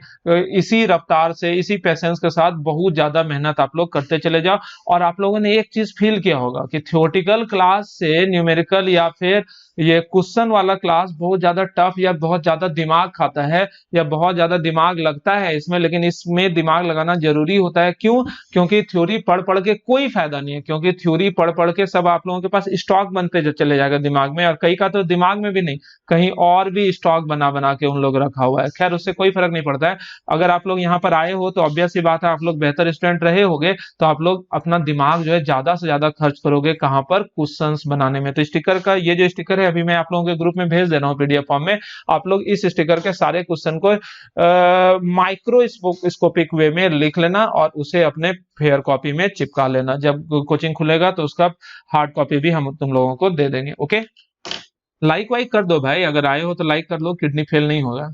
इसी रफ्तार से इसी पेशेंस के साथ बहुत ज्यादा मेहनत आप लोग करते चले जाओ। और आप लोगों ने एक चीज फील किया होगा कि थ्योरेटिकल क्लास से न्यूमेरिकल या फिर ये क्वेश्चन वाला क्लास बहुत ज्यादा टफ या बहुत ज्यादा दिमाग खाता है या बहुत ज्यादा दिमाग लगता है इसमें, लेकिन इसमें दिमाग लगाना जरूरी होता है। क्यों? क्योंकि थ्योरी पढ़ पढ़ के कोई फायदा नहीं है, क्योंकि थ्योरी पढ़ पढ़ के सब आप लोगों के पास स्टॉक बनते जो चले जाएगा दिमाग में, और कई का तो दिमाग में भी नहीं, कहीं और भी स्टॉक बना बना के उन लोग रखा हुआ है। खैर उससे कोई फर्क नहीं पड़ता है। अगर आप लोग यहाँ पर आए हो तो ऑब्वियस सी बात है आप लोग बेहतर स्टूडेंट रहे होगे, तो आप लोग अपना दिमाग जो है ज्यादा से ज्यादा खर्च करोगे कहाँ पर? क्वेश्चंस बनाने में। तो स्टिकर का ये जो स्टिकर है अभी मैं आप लोगों के ग्रुप में भेज दे रहा हूँ PDF फॉर्म में, आप लोग इस स्टिकर के सारे क्वेश्चन को माइक्रोस्कोपिक वे में लिख लेना और उसे अपने फेयर कॉपी में चिपका लेना। जब कोचिंग खुलेगा तो उसका हार्ड कॉपी भी हम तुम लोगों को दे देंगे। ओके, लाइक वाइक कर दो भाई, अगर आए हो तो लाइक कर लो, किडनी फेल नहीं होगा।